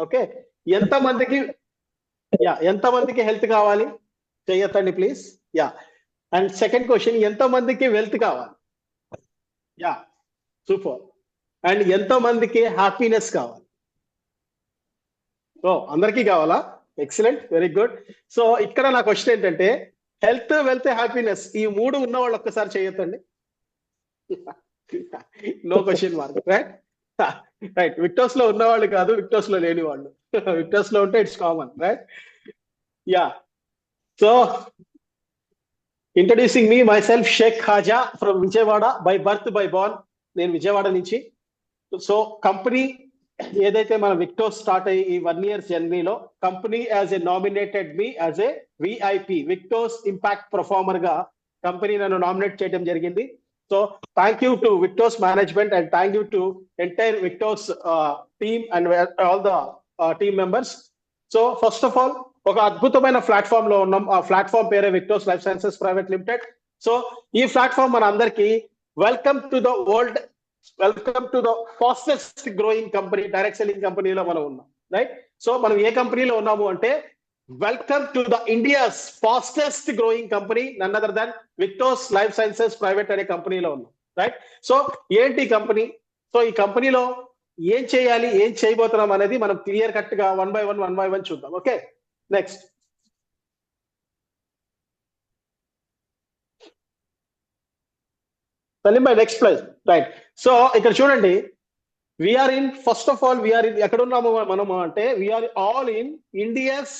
Okay, ఎంతమందికి ఎంతమందికి health కావాలి చెయ్యొద్దండి ప్లీజ్. అండ్ సెకండ్ క్వశ్చన్, ఎంతమందికి వెల్త్ కావాలి? సూపర్. అండ్ ఎంతమందికి హ్యాపీనెస్ కావాలి? అందరికీ కావాలా? Excellent, very good. సో ఇక్కడ నా క్వశ్చన్ ఏంటంటే, హెల్త్, వెల్త్, హ్యాపీనెస్ ఈ మూడు ఉన్న వాళ్ళు ఒక్కసారి చేయొద్దండి. No question mark, right? Right, విక్టోస్ లో ఉన్నవాళ్ళు కాదు, విక్టోస్ లో లేని వాళ్ళు. విక్టోస్ లో ఉంటే it's common, right? So introducing me myself, Shaik Khaja from Vijayawada, by birth by born. నేను విజయవాడ నుంచి. సో కంపెనీ ఏదైతే మన విక్టోస్ స్టార్ట్ అయ్యి ఈ 1 year జర్నీలో, company as a nominated me as a VIP, Victos impact performer గా కంపెనీ నన్ను నామినేట్ చేయడం జరిగింది. So thank you to Victos management and thank you to entire Victos team and all the team members. So first of all, ఒక అద్భుతమైన platform లో ఉన్నాం. ఆ ప్లాట్ఫామ్ పేరే Victos life sciences private limited. So ఈ ప్లాట్ఫామ్ మన అందరికి welcome to the world, welcome to the fastest growing company, direct selling కంపెనీలో మనం ఉన్నాం, రైట్? సో మనం ఏ కంపెనీలో ఉన్నాము అంటే, welcome to the India's fastest growing company, none other than Victos life sciences private అనే కంపెనీలో ఉన్నాం, రైట్? సో ఏంటి కంపెనీ? సో ఈ కంపెనీలో ఏం చేయాలి, ఏం చేయబోతున్నాం అనేది మనం క్లియర్ కట్ గా వన్ బై వన్ చూద్దాం. Okay, next. Salim bhai, next place, right? So ఇక్కడ చూడండి, we are in, first of all we are in, ఎక్కడ ఉన్నాము మనము అంటే, we are all in India's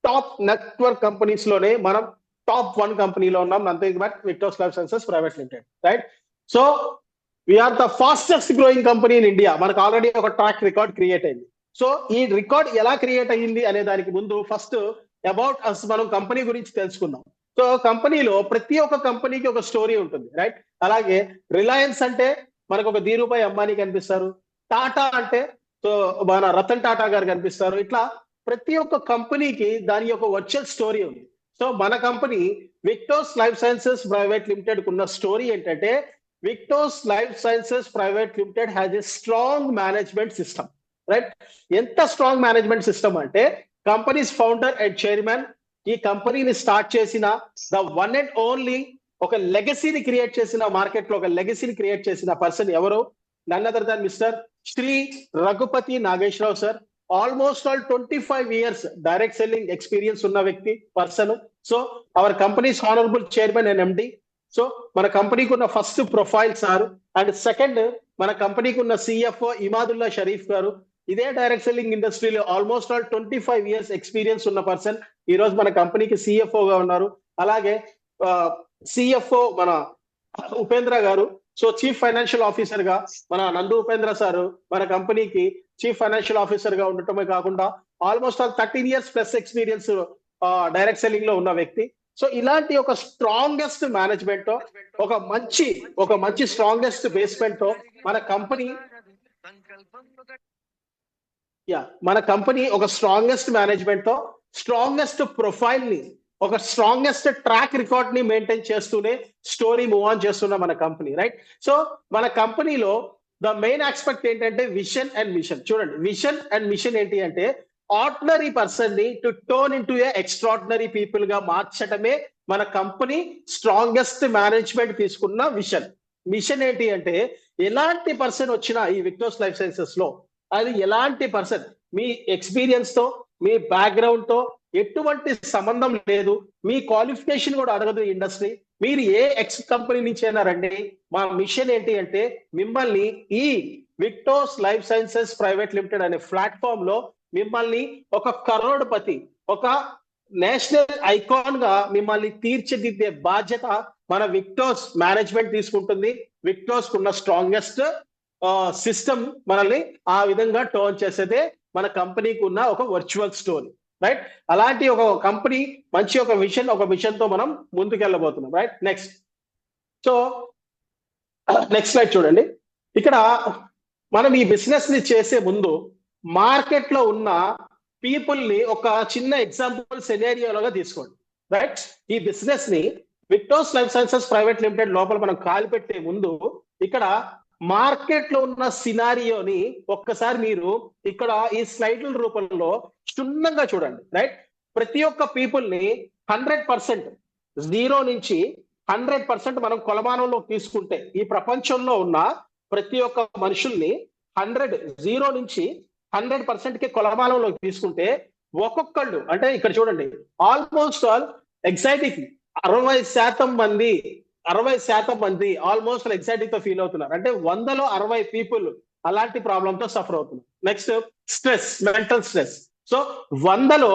top network companies లోనే మనం టాప్ 1 కంపెనీలో ఉన్నాం, nothing but Victos life sciences private limited, right? So we are the fastest growing company in India. మనకు ఆల్రెడీ ఒక ట్రాక్ రికార్డ్ క్రియేట్ అయింది. సో ఈ రికార్డ్ ఎలా క్రియేట్ అయ్యింది అనే దానికి ముందు ఫస్ట్ అబౌట్ అస్, మనం కంపెనీ గురించి తెలుసుకుందాం. సో కంపెనీలో ప్రతి ఒక్క కంపెనీకి ఒక స్టోరీ ఉంటుంది, రైట్? అలాగే రిలయన్స్ అంటే మనకు ఒక ధీరుభాయ్ అంబానీ కనిపిస్తారు. టాటా అంటే సో మన రతన్ టాటా గారు కనిపిస్తారు. ఇట్లా ప్రతి ఒక్క కంపెనీకి దాని యొక్క వర్చువల్ స్టోరీ ఉంది. సో మన company Victos life sciences private limited ఉన్న స్టోరీ ఏంటంటే, Victos life sciences private limited has a strong management system, right? ఎంత స్ట్రాంగ్ మేనేజ్మెంట్ సిస్టమ్ అంటే, కంపెనీస్ ఫౌండర్ అండ్ చైర్మన్ ఈ కంపెనీని స్టార్ట్ చేసిన ద వన్ అండ్ ఓన్లీ, ఒక లెగసీని క్రియేట్ చేసిన, మార్కెట్ లో ఒక లెగసీని క్రియేట్ చేసిన పర్సన్ ఎవరు? None other than mister Shri Raghupathi Nageswararao sir. Almost all 25 years direct selling experience ఉన్న వ్యక్తి, person. So our company's honourable chairman and MD. So మన కంపెనీకి ఉన్న first profile sir. And second, మన కంపెనీకి ఉన్న సిఎఫ్ఓ ఇమాదుల్లా షరీఫ్ గారు. ఇదే డైరెక్ట్ సెల్లింగ్ ఇండస్ట్రీలో ఆల్మోస్ట్ ఆల్ 25 years ఎక్స్పీరియన్స్ ఉన్న పర్సన్ ఈ రోజు మన కంపెనీకి సిఎఫ్ఓ గా ఉన్నారు. అలాగే సిఎఫ్ఓ మన ఉపేంద్ర గారు. సో చీఫ్ ఫైనాన్షియల్ ఆఫీసర్ గా మన నందు ఉపేంద్ర సార్ మన కంపెనీకి చీఫ్ ఫైనాన్షియల్ ఆఫీసర్ గా ఉండటమే కాకుండా almost all 13 years plus experience direct selling లో ఉన్న వ్యక్తి. సో ఇలాంటి ఒక స్ట్రాంగెస్ట్ మేనేజ్మెంట్ తో, ఒక మంచి స్ట్రాంగెస్ట్ బేస్మెంట్ తో మన కంపెనీ ఒక స్ట్రాంగెస్ట్ మేనేజ్మెంట్ తో, స్ట్రాంగెస్ట్ ప్రొఫైల్ ని, ఒక స్ట్రాంగెస్ట్ ట్రాక్ రికార్డ్ ని మెయింటైన్ చేస్తూనే స్టోరీ మూవ్ ఆన్ చేస్తున్న మన కంపెనీ, రైట్? సో మన కంపెనీలో ద మెయిన్ ఆస్పెక్ట్ ఏంటంటే విజన్ అండ్ మిషన్. చూడండి, విజన్ అండ్ మిషన్ ఏంటి అంటే, ఆర్డినరీ పర్సన్ ని to turn into A extraordinary people గా మార్చడమే మన కంపెనీ స్ట్రాంగెస్ట్ మేనేజ్మెంట్ తీసుకున్న విజన్. మిషన్ ఏంటి అంటే, ఎలాంటి పర్సన్ వచ్చినా ఈ విక్టోస్ లైఫ్ సైన్సెస్ లో, అది ఎలాంటి పర్సన్, మీ ఎక్స్పీరియన్స్ తో, మీ బ్యాక్గ్రౌండ్ తో ఎటువంటి సంబంధం లేదు, మీ క్వాలిఫికేషన్ కూడా అడగదు ఇండస్ట్రీ. మీరు ఏ ఎక్స్ కంపెనీ నుంచి అయినా రండి, మా మిషన్ ఏంటి అంటే, మిమ్మల్ని ఈ విక్టోస్ లైఫ్ సైన్సెస్ ప్రైవేట్ లిమిటెడ్ అనే ప్లాట్ఫామ్ లో మిమ్మల్ని ఒక కరోడ్పతి, ఒక నేషనల్ ఐకాన్ గా మిమ్మల్ని తీర్చిదిద్దే బాధ్యత మన విక్టోస్ మేనేజ్మెంట్ తీసుకుంటుంది. విక్టోస్ కున్న స్ట్రాంగెస్ట్ సిస్టమ్ మనల్ని ఆ విధంగా టర్న్ చేసేదే మన కంపెనీకి ఉన్న ఒక వర్చువల్ స్టోరీ, రైట్? అలాంటి ఒక కంపెనీ మంచి ఒక విజన్ తో మనం ముందుకెళ్ళబోతున్నాం, right? Next. So next slide చూడండి. ఇక్కడ మనం ఈ బిజినెస్ ని చేసే ముందు మార్కెట్ లో ఉన్న పీపుల్ ని ఒక చిన్న ఎగ్జాంపుల్ సెనేరియోలుగా తీసుకోండి, రైట్? ఈ బిజినెస్ ని విక్టోస్ లైఫ్ సైన్సెస్ ప్రైవేట్ లిమిటెడ్ లోపల మనం కాలు పెట్టే ముందు ఇక్కడ మార్కెట్ లో ఉన్న సినారియోని ఒక్కసారి మీరు ఇక్కడ ఈ స్లైడ్ల రూపంలో క్షుణ్ణంగా చూడండి, రైట్? ప్రతి ఒక్క పీపుల్ ని 100% 0 నుంచి 100% మనం కొలమానంలో తీసుకుంటే ఈ ప్రపంచంలో ఉన్న ప్రతి ఒక్క మనుషుల్ని 0 నుంచి 100% కి కొలమానంలో తీసుకుంటే ఒక్కొక్కళ్ళు అంటే ఇక్కడ చూడండి ఆల్మోస్ట్ ఆల్ ఎగ్జైటీకి 60% మంది ఆల్మోస్ట్ ఎగ్జైటీతో ఫీల్ అవుతున్నారు. అంటే 100లో 60 పీపుల్ అలాంటి ప్రాబ్లమ్ తో సఫర్ అవుతున్నారు. Next stress, mental stress. So 100లో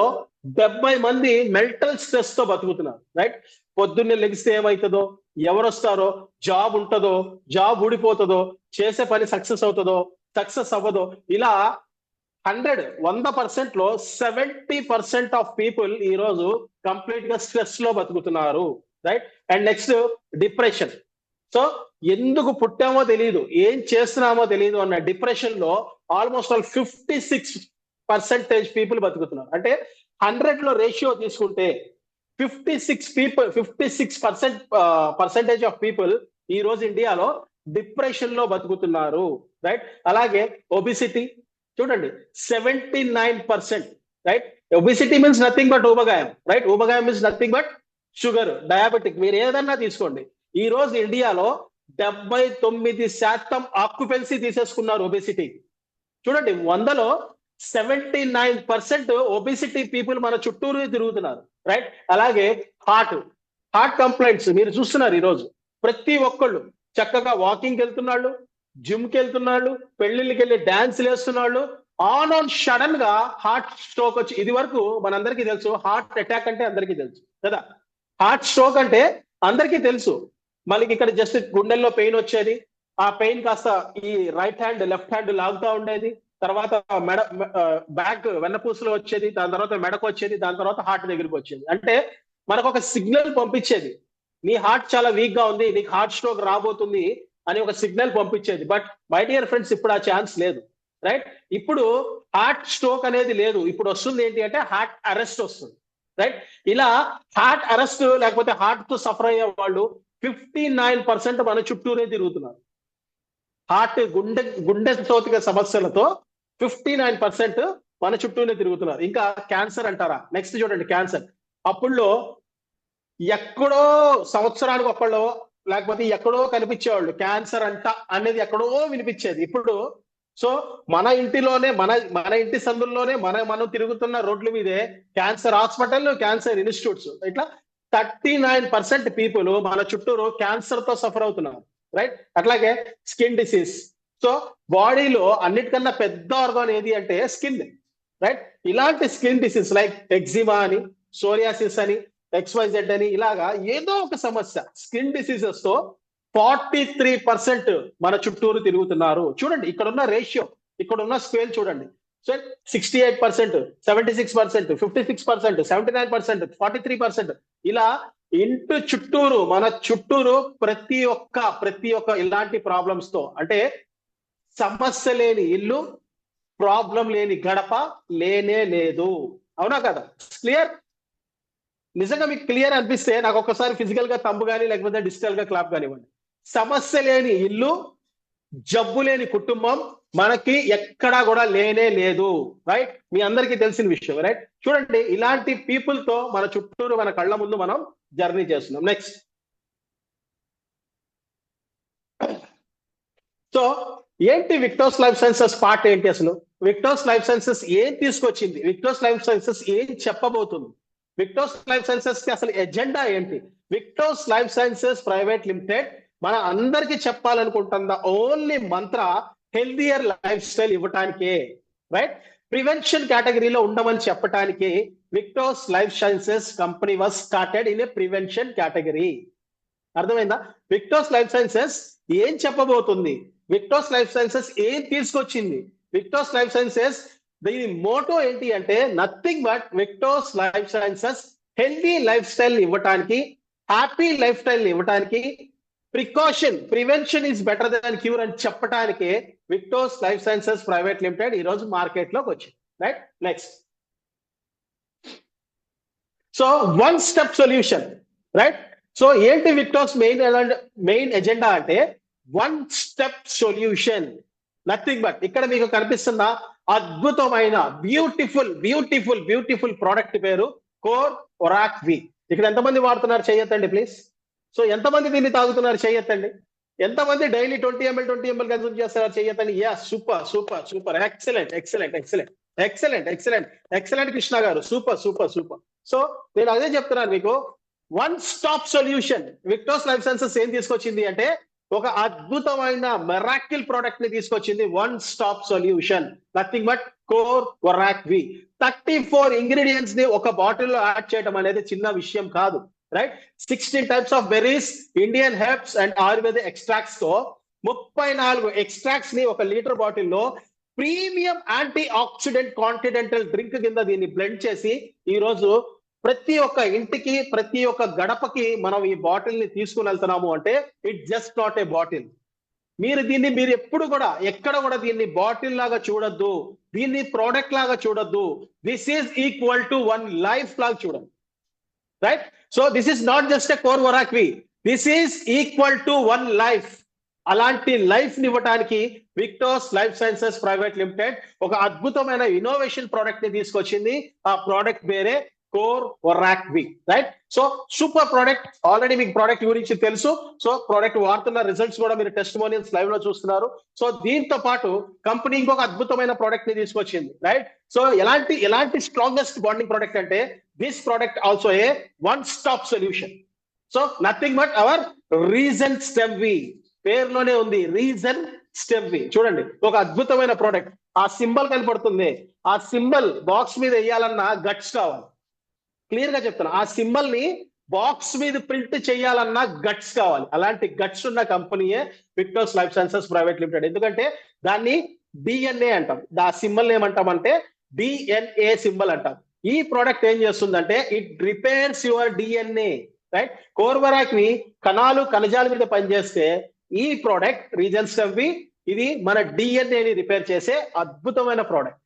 70 మంది మెంటల్ స్ట్రెస్ తో బతుకుతున్నారు, రైట్? పొద్దున్నే లెగిస్తే ఏమవుతుందో, ఎవరు వస్తారో, జాబ్ ఉంటుందో, జాబ్ ఊడిపోతుందో, చేసే పని సక్సెస్ అవుతుందో, సక్సెస్ అవ్వదో, ఇలా 100% లో 70% ఆఫ్ పీపుల్ ఈ రోజు కంప్లీట్ గా స్ట్రెస్ లో బతుకుతున్నారు, right? And next depression. So ఎందుకు పుట్టామో తెలియదు, ఏం చేస్తున్నామో తెలియదు అన్న డిప్రెషన్ లో ఆల్మోస్ట్ ఆల్ 56% పీపుల్ బతుకుతున్నారు. అంటే 100 లో రేషియో తీసుకుంటే 56% ఆఫ్ పీపుల్ ఈ రోజు ఇండియాలో డిప్రెషన్ లో బతుకుతున్నారు, రైట్? అలాగే ఒబిసిటీ చూడండి 79%, right? Obesity means nothing but ఊబగాయం, రైట్? ఊబగాయం means nothing but sugar, diabetic, మీరు ఏదన్నా తీసుకోండి. ఈ రోజు ఇండియాలో 79% ఆక్యుపెన్సీ తీసేసుకున్నారు ఒబిసిటీ. చూడండి 100లో 79% ఒబిసిటీ పీపుల్ మన చుట్టూరు తిరుగుతున్నారు, రైట్? అలాగే హార్ట్ కంప్లైంట్స్ మీరు చూస్తున్నారు ఈ రోజు. ప్రతి ఒక్కళ్ళు చక్కగా వాకింగ్ వెళ్తున్నాళ్ళు, జిమ్ కి వెళ్తున్నాళ్ళు, పెళ్లిళ్ళకి వెళ్ళి డాన్స్లు వేస్తున్నాళ్ళు. ఆన్ సడన్ గా హార్ట్ స్ట్రోక్ వచ్చి, ఇది వరకు మనందరికీ తెలుసు హార్ట్ అటాక్ అంటే అందరికీ తెలుసు కదా, హార్ట్ స్ట్రోక్ అంటే అందరికీ తెలుసు. మనకి ఇక్కడ జస్ట్ గుండెల్లో పెయిన్ వచ్చేది, ఆ పెయిన్ కాస్త ఈ రైట్ హ్యాండ్ లెఫ్ట్ హ్యాండ్ లాగుతా ఉండేది, తర్వాత మెడ బ్యాక్ వెన్నపూసలో వచ్చేది, దాని తర్వాత మెడకు వచ్చేది, దాని తర్వాత హార్ట్ దగ్గరికి వచ్చేది. అంటే మనకు ఒక సిగ్నల్ పంపించేది, నీ హార్ట్ చాలా వీక్ గా ఉంది, నీకు హార్ట్ స్ట్రోక్ రాబోతుంది అని ఒక సిగ్నల్ పంపించేది. బట్ మై డియర్ ఫ్రెండ్స్, ఇప్పుడు ఆ ఛాన్స్ లేదు, రైట్? ఇప్పుడు హార్ట్ స్ట్రోక్ అనేది లేదు, ఇప్పుడు వస్తుంది ఏంటి అంటే హార్ట్ అరెస్ట్ వస్తుంది, రైట్? ఇలా హార్ట్ అరెస్ట్ లేకపోతే హార్ట్ తో సఫర్ అయ్యే వాళ్ళు 59% మన చుట్టూరే తిరుగుతున్నారు. హార్ట్ గుండె తోతిక సమస్యలతో 59% మన చుట్టూనే తిరుగుతున్నారు. ఇంకా క్యాన్సర్ అంటారా? నెక్స్ట్ చూడండి క్యాన్సర్. అప్పుడులో ఎక్కడో సంవత్సరానికి ఒకళ్ళు లేకపోతే ఎక్కడో కనిపించేవాళ్ళు క్యాన్సర్ అంట అనేది ఎక్కడో వినిపించేది. ఇప్పుడు సో మన ఇంటిలోనే మన ఇంటి సందుల్లోనే మనం తిరుగుతున్న రోడ్ల మీదే క్యాన్సర్ హాస్పిటల్, క్యాన్సర్ ఇన్స్టిట్యూట్స్, ఇట్లా 39% పీపుల్ మన చుట్టూరు క్యాన్సర్ తో సఫర్ అవుతున్నారు, రైట్? అట్లాగే స్కిన్ డిసీజ్. సో బాడీలో అన్నిటికన్నా పెద్ద ఆర్గాన్ ఏది అంటే స్కిన్, రైట్? ఇలాంటి స్కిన్ డిసీజ్ లైక్ ఎగ్జిమా అని, సోరియాసిస్ అని, XYZ అని, ఇలాగా ఏదో ఒక సమస్య స్కిన్ డిసీజెస్ తో 43% మన చుట్టూరు తిరుగుతున్నారు. చూడండి ఇక్కడ ఉన్న రేషియో, ఇక్కడ ఉన్న స్కేల్ చూడండి. సో 68%, 76%, 56%, 79%, 43%, ఇలా మన చుట్టూరు ప్రతి ఒక్క ఇలాంటి ప్రాబ్లమ్స్ తో, అంటే సమస్య లేని ఇల్లు, ప్రాబ్లం లేని గడప లేనే లేదు. అవునా కదా? క్లియర్? నిజంగా మీకు క్లియర్ అనిపిస్తే నాకు ఒక్కసారి ఫిజికల్ గా తంబు కానీ లేకపోతే డిజిటల్ గా క్లాప్ కానివ్వండి. సమస్య లేని ఇల్లు, జబ్బు లేని కుటుంబం మనకి ఎక్కడా కూడా లేనే లేదు, రైట్? మీ అందరికీ తెలిసిన విషయం, రైట్? చూడండి ఇలాంటి పీపుల్ తో మన చుట్టూరు మన కళ్ళ ముందు మనం జర్నీ చేస్తున్నాం. నెక్స్ట్, సో ఏంటి విక్టోస్ లైఫ్ సైన్సెస్ పార్ట్ ఏంటి అసలు? విక్టోస్ లైఫ్ సైన్సెస్ ఏం తీసుకొచ్చింది? విక్టోస్ లైఫ్ సైన్సెస్ ఏం చెప్పబోతుంది? విక్టోస్ లైఫ్ సైన్సెస్ కి అసలు ఎజెండా ఏంటి? Victos life sciences private limited మన అందరికి చెప్పాలనుకుంటున్న ఓన్లీ మంత్ర హెల్దియర్ లైఫ్ స్టైల్ ఇవ్వటానికే, రైట్? ప్రివెన్షన్ కేటగిరీలో ఉండమని చెప్పటానికి Victos life sciences company was started in a prevention category. అర్థమైందా? విక్టోస్ లైఫ్ సైన్సెస్ ఏం చెప్పబోతుంది? విక్టోస్ లైఫ్ సైన్సెస్ ఏం తీసుకొచ్చింది? విక్టోస్ లైఫ్ సైన్సెస్ దీని మోటో ఏంటి అంటే nothing but Victos life sciences healthy lifestyle ఇవ్వటానికి, హ్యాపీ లైఫ్ స్టైల్ ఇవ్వటానికి, prevention is better than cure అని చెప్పటానికి Victos life sciences private limited ఈ రోజు మార్కెట్ లోకి వచ్చింది, right? Next, so one step solution, right? So ఏంటి విక్టోస్ మెయిన్ ఎజెండా అంటే one step solution, nothing but ఇక్కడ మీకు కనిపిస్తున్న అద్భుతమైన బ్యూటిఫుల్ బ్యూటిఫుల్ బ్యూటిఫుల్ ప్రోడక్ట్ పేరు కోర్ ఒరాక్ వి. ఇక్కడ ఎంతమంది వాడుతున్నారు చేయొద్దండి ప్లీజ్. సో ఎంతమంది దీన్ని తాగుతున్నారు చేయొద్దండి. ఎంతమంది డైలీ 20 ml కన్సూమ్ చేస్తున్నారు చేయొద్దండి. Yeah super super super, excellent excellent excellent excellent excellent excellent Krishna garu, super super super. So నేను అదే చెప్తున్నాను మీకు, one stop solution. Victos life sciences ఏం తీసుకొచ్చింది అంటే ఒక అద్భుతమైన మెరాకిల్ ప్రోడక్ట్ ని తీసుకొచ్చింది. One stop solution, nothing but Core Orac V. 34 ingredients ని ఒక బాటిల్లో యాడ్ చేయడం అనేది చిన్న విషయం కాదు, రైట్? 16 types of berries, Indian herbs and ayurveda extracts తో 34 ఎక్స్ట్రాక్ట్స్ ని ఒక లీటర్ బాటిల్లో premium anti oxidant continental drink కింద దీన్ని బ్లెండ్ చేసి ఈ రోజు ప్రతి ఒక్క ఇంటికి ప్రతి ఒక్క గడపకి మనం ఈ బాటిల్ ని తీసుకుని వెళ్తున్నాము అంటే it just not a bottle. మీరు ఎప్పుడు కూడా ఎక్కడ కూడా దీన్ని బాటిల్ లాగా చూడొద్దు, దీన్ని ప్రోడక్ట్ లాగా చూడొద్దు. This is equal to one life లాగా చూడండి, right? So this is not just a Core Orac V, this is equal to one life. అలాంటి లైఫ్ ని ఇవ్వడానికి Victos life sciences private limited ఒక అద్భుతమైన ఇన్నోవేషన్ ప్రోడక్ట్ ని తీసుకొచ్చింది. ఆ ప్రోడక్ట్ పేరే Core Orac V, right? So super product. Already మీకు ప్రోడక్ట్ గురించి తెలుసు. సో ప్రోడక్ట్ వాడుతున్న రిజల్ట్స్ కూడా మీరు టెస్టిమోనియల్స్ లైవ్ లో చూస్తున్నారు. సో దీంతో పాటు కంపెనీ ఇంకొక అద్భుతమైన ప్రోడక్ట్ ని తీసుకొచ్చింది, రైట్? సో ఎలాంటి స్ట్రాంగెస్ట్ బాండింగ్ ప్రోడక్ట్ అంటే this product also a one stop solution. So nothing but our Regen Stem V, పేరులోనే ఉంది రీజన్ స్టెమ్ వి. చూడండి ఒక అద్భుతమైన ప్రోడక్ట్. ఆ సింబల్ కనపడుతుంది, ఆ సింబల్ బాక్స్ మీద వేయాలన్నా గట్స్ కావాలి. క్లియర్ గా చెప్తాను, ఆ సింబల్ ని బాక్స్ మీద ప్రింట్ చేయాలన్నా గట్స్ కావాలి. అలాంటి గట్స్ ఉన్న కంపెనీయే విక్టోస్ లైఫ్ సైన్సెస్ ప్రైవేట్ లిమిటెడ్. ఎందుకంటే దాన్ని డిఎన్ఏ అంటాం, ఆ సింబల్ ఏమంటామంటే డిఎన్ఏ సింబల్ అంటాం. ఈ ప్రోడక్ట్ ఏం చేస్తుందంటే it repairs your DNA, right? Core Orac V కణజాల మీద పనిచేస్తే ఈ ప్రోడక్ట్ రీజన్ స్టెమ్ వి ఇది మన డిఎన్ఏని రిపేర్ చేసే అద్భుతమైన ప్రోడక్ట్.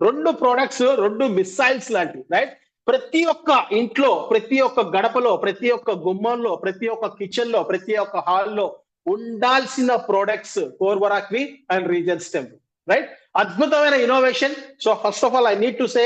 రెండు ప్రోడక్ట్స్ రెండు మిస్సైల్స్ లాంటివి, రైట్? ప్రతి ఒక్క ఇంట్లో ప్రతి ఒక్క గడపలో ప్రతి ఒక్క గుమ్మంలో ప్రతి ఒక్క కిచెన్ లో ప్రతి ఒక్క హాల్లో ఉండాల్సిన products Core Orac V and Regen Stem, right? అద్భుతమైన innovation. So first of all I need to say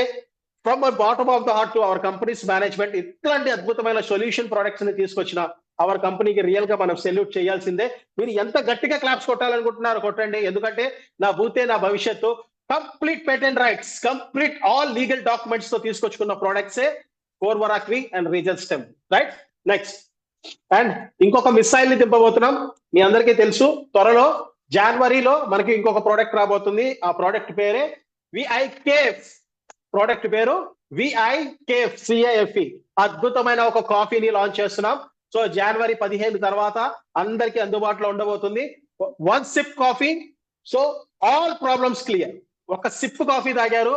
from my bottom of the heart to our company's management, ఇట్లాంటి అద్భుతమైన సొల్యూషన్ ప్రొడక్ట్స్ ని తీసుకొచ్చిన అవర్ కంపెనీకి రియల్ గా మనం salute చేయాల్సిందే. మీరు ఎంత గట్టిగా క్లాప్స్ కొట్టాలనుకుంటున్నారో కొట్టండి, ఎందుకంటే నా భూతే నా భవిష్యత్తు. Complete patent rights, complete all legal documents తో తీసుకొచ్చుకున్న ప్రోడక్ట్సే Core Orac V and Regen Stem, right? Next and ఇంకొక మిస్సైల్ ని దింపబోతున్నాం. మీ అందరికీ తెలుసు త్వరలో జనవరిలో మనకి ఇంకొక ప్రోడక్ట్ రాబోతుంది. ఆ ప్రోడక్ట్ పేరే విఐ కేఫ్. ప్రోడక్ట్ పేరు విఐ కేఫ్ సిఐఎఫ్ఈ. అద్భుతమైన ఒక కాఫీని లాంచ్ చేస్తున్నాం. సో జనవరి 15 తర్వాత అందరికీ అందుబాటులో ఉండబోతుంది. One SIP coffee, so all problems clear. ఒక సిప్ కాఫీ తాగారు,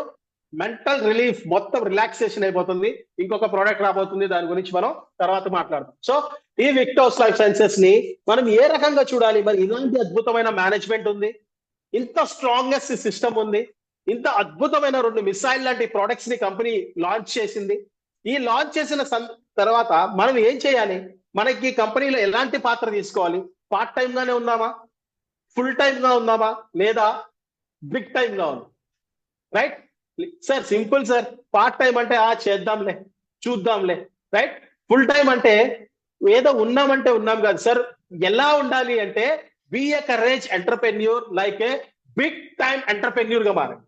మెంటల్ రిలీఫ్, మొత్తం రిలాక్సేషన్ అయిపోతుంది. ఇంకొక ప్రోడక్ట్ రాబోతుంది, దాని గురించి మనం తర్వాత మాట్లాడదాం. సో ఈ విక్టోస్ లైఫ్ సైన్సెస్ ని మనం ఏ రకంగా చూడాలి? మరి ఇలాంటి అద్భుతమైన మేనేజ్మెంట్ ఉంది, ఇంత స్ట్రాంగెస్ట్ సిస్టమ్ ఉంది, ఇంత అద్భుతమైన రెండు మిసైల్ లాంటి ప్రొడక్ట్స్ ని కంపెనీ లాంచ్ చేసింది. ఈ లాంచ్ చేసిన తర్వాత మనం ఏం చేయాలి? మనకి కంపెనీలో ఎలాంటి పాత్ర తీసుకోవాలి? పార్ట్ టైం గానే ఉందామా, ఫుల్ టైమ్ గా ఉందామా, లేదా బిగ్ టైమ్ గా ఉంది? Right sir, simple sir. Part time అంటే చేద్దాంలే చూద్దాంలే, రైట్? ఫుల్ టైం అంటే ఏదో ఉన్నామంటే ఉన్నాం కాదు సార్. ఎలా ఉండాలి అంటే be a courage entrepreneur, like a big time entrepreneur గా మారండి,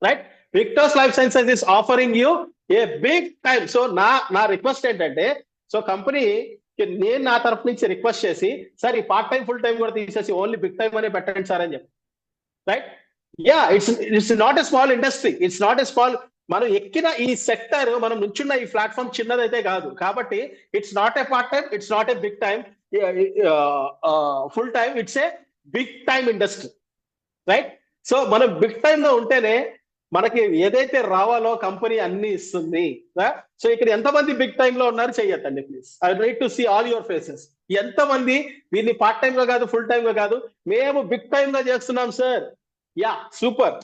right? Victos life sciences is offering you a big time. So నా రిక్వెస్ట్ ఏంటంటే, సో కంపెనీ నేను నా తరఫు నుంచి రిక్వెస్ట్ చేసి సార్ ఈ పార్ట్ టైం ఫుల్ టైం కూడా తీసేసి ఓన్లీ బిగ్ టైం అనే పెట్టండి సార్ అని చెప్పి, right? Yeah, it's not a small industry, it's not a small. మనం ఎక్కిన ఈ సెక్టర్, మనం నుంచున్న ఈ ప్లాట్ఫామ్ చిన్నదైతే కాదు. కాబట్టి it's not a part time, it's not a big time full time, it's a big time industry, right? So మనం big time లో ఉంటేనే మనకి ఏదైతే రావాలో కంపెనీ అన్ని ఇస్తుంది. సో ఇక్కడ ఎంతమంది బిగ్ టైమ్ లో ఉన్నారు చెయ్యొద్దండి please. I need to see all your faces. ఎంతమంది దీన్ని పార్ట్ టైం గా కాదు, ఫుల్ టైం గా కాదు, మేము బిగ్ టైమ్ గా చేస్తున్నాం sir? Yeah, super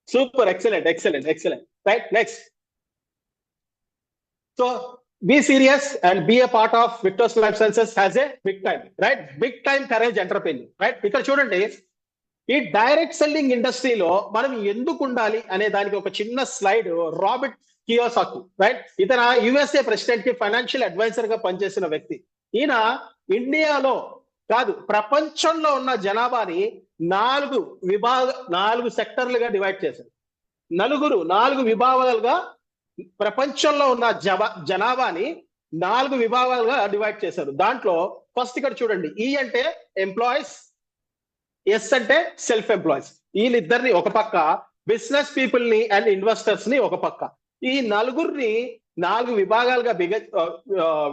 super, excellent excellent excellent, right? Next, so be serious and be a part of Victos Life Sciences has a big time, right? Big time courage entrepreneur, right? ఇక్కడ చూడండి, ఈ direct selling ఇండస్ట్రీలో మనం ఎందుకు ఉండాలి అనే దానికి ఒక చిన్న స్లైడ్ రాబర్ట్ కియోసాకి, రైట్? ఇతను యుఎస్ఏ ప్రెసిడెంట్ కి ఫైనాన్షియల్ అడ్వైజర్ గా పనిచేసిన వ్యక్తి. ఈయన ఇండియాలో కాదు, ప్రపంచంలో ఉన్న జనాభాని 4 సెక్టర్లుగా డివైడ్ చేశారు. 4 విభాగాలుగా ప్రపంచంలో ఉన్న జనాభాని 4 విభాగాలుగా డివైడ్ చేశారు. దాంట్లో ఫస్ట్ ఇక్కడ చూడండి, ఈ అంటే ఎంప్లాయీస్, ఎస్ అంటే సెల్ఫ్ ఎంప్లాయీస్. వీళ్ళిద్దరిని ఒక పక్క, బిజినెస్ పీపుల్ ని అండ్ ఇన్వెస్టర్స్ ని ఒక పక్క. ఈ 4 విభాగాలుగా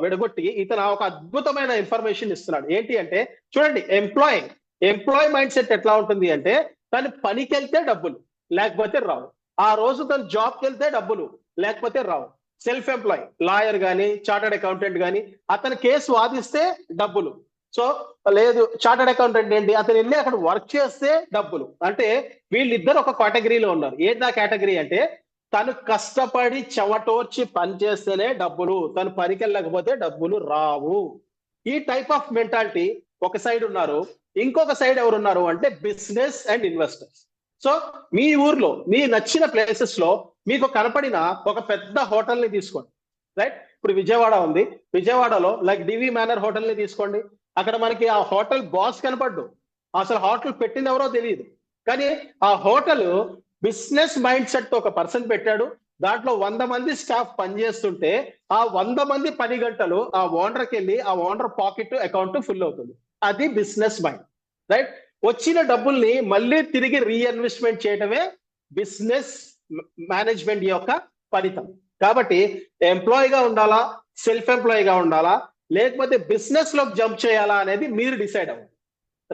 విడగొట్టి ఇతను ఒక అద్భుతమైన ఇన్ఫర్మేషన్ ఇస్తున్నాడు. ఏంటి అంటే చూడండి, ఎంప్లాయ్ మైండ్ సెట్ ఎట్లా ఉంటుంది అంటే, తను పనికి వెళ్తే డబ్బులు, లేకపోతే రావు. ఆ రోజు తను జాబ్కి వెళ్తే డబ్బులు, లేకపోతే రావు. సెల్ఫ్ ఎంప్లాయ్, లాయర్ గాని, చార్టర్డ్ అకౌంటెంట్ గాని, అతను కేసు వాదిస్తే డబ్బులు. సో లేదు, చార్టర్డ్ అకౌంటెంట్ ఏంటి, అతను వెళ్ళి అక్కడ వర్క్ చేస్తే డబ్బులు. అంటే వీళ్ళిద్దరు ఒక కేటగిరీలో ఉన్నారు. ఏంటి ఆ కేటగిరీ అంటే, తను కష్టపడి చెమటోర్చి పని చేస్తేనే డబ్బులు, తను పనికి వెళ్ళకపోతే డబ్బులు రావు. ఈ టైప్ ఆఫ్ మెంటాలిటీ ఒక సైడ్ ఉన్నారు. ఇంకొక సైడ్ ఎవరున్నారు అంటే బిజినెస్ అండ్ ఇన్వెస్టర్స్. సో మీ ఊర్లో, మీ నచ్చిన ప్లేసెస్ లో మీకు కనపడిన ఒక పెద్ద హోటల్ ని తీసుకోండి, రైట్? ఇప్పుడు విజయవాడ ఉంది, విజయవాడలో లైక్ డివి మేనర్ హోటల్ ని తీసుకోండి. అక్కడ మనకి ఆ హోటల్ బాస్ కనపడ్డు, అసలు హోటల్ పెట్టింది ఎవరో తెలియదు. కానీ ఆ హోటల్ బిజినెస్ మైండ్ సెట్ తో ఒక పర్సన్ పెట్టాడు. దాంట్లో 100 మంది స్టాఫ్ పనిచేస్తుంటే ఆ 100 మంది పని గంటలు ఆ ఓనర్కి వెళ్ళి ఆ ఓనర్ పాకెట్ అకౌంట్ ఫుల్ అవుతుంది. అది బిజినెస్ మైండ్, రైట్? వచ్చిన డబ్బుల్ని మళ్ళీ తిరిగి రీఇన్వెస్ట్మెంట్ చేయడమే బిజినెస్ మేనేజ్మెంట్ యొక్క ఫలితం. కాబట్టి ఎంప్లాయీగా ఉండాలా, సెల్ఫ్ ఎంప్లాయీగా ఉండాలా, లేకపోతే బిజినెస్ లోకి జంప్ చేయాలా అనేది మీరు డిసైడ్ అవ్వండి,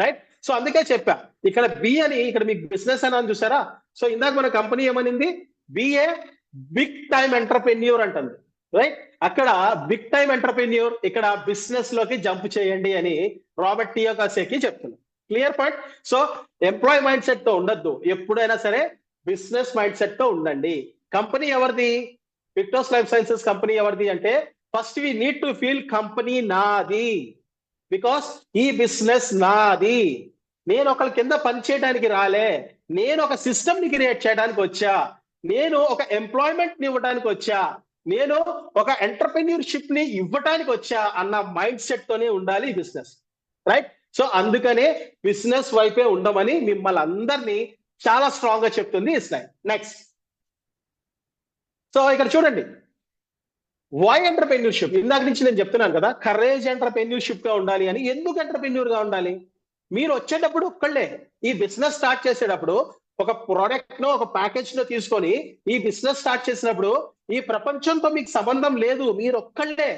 రైట్? సో అందుకే చెప్పా, ఇక్కడ బి అని, ఇక్కడ మీకు బిజినెస్ అని చూసారా? సో ఇందాక మన కంపెనీ ఏమనింది, బిఏ బిగ్ టైమ్ ఎంటర్ప్రెన్యూర్ అంటుంది, రైట్? అక్కడ బిగ్ టైమ్ ఎంటర్ప్రెన్యూర్, ఇక్కడ బిజినెస్ లోకి జంప్ చేయండి అని రాబర్ట్ కియోసాకి చెప్తున్నాను. Clear point. So employee mindset తో ఉండద్దు, ఎప్పుడైనా సరే బిజినెస్ మైండ్ సెట్ తో ఉండండి. కంపెనీ ఎవరిది? విక్టోస్ లైఫ్ సైన్సెస్ కంపెనీ ఎవరిది అంటే, first we need to feel company నాది, బికాస్ ఈ బిజినెస్ నాది. నేను ఒకరి కింద పని చేయడానికి రాలే, నేను ఒక సిస్టమ్ ని క్రియేట్ చేయడానికి వచ్చా, నేను ఒక ఎంప్లాయ్మెంట్ ని ఇవ్వడానికి వచ్చా, నేను ఒక ఎంటర్ప్రెన్యూర్షిప్ ని ఇవ్వడానికి వచ్చా అన్న మైండ్ సెట్ తోనే ఉండాలి బిజినెస్, రైట్? సో అందుకనే బిజినెస్ వైపే ఉండమని మిమ్మల్ని అందరినీ చాలా స్ట్రాంగ్ గా చెప్తుంది ఈ స్లైడ్. నెక్స్ట్, సో ఇక్కడ చూడండి, వై ఎంటర్ప్రెన్యూర్షిప్. ఇందాక నుంచి నేను చెప్తున్నాను కదా, కరేజ్ ఎంటర్ప్రెన్యూర్షిప్ గా ఉండాలి అని. ఎందుకు ఎంటర్ప్రెన్యూర్ గా ఉండాలి? మీరు వచ్చేటప్పుడు ఒక్కళ్ళే ఈ బిజినెస్ స్టార్ట్ చేసేటప్పుడు ఒక ప్రోడక్ట్ నో, ఒక ప్యాకేజ్ నో తీసుకొని ఈ బిజినెస్ స్టార్ట్ చేసినప్పుడు ఈ ప్రపంచంతో మీకు సంబంధం లేదు, మీరు ఒక్కళ్ళే.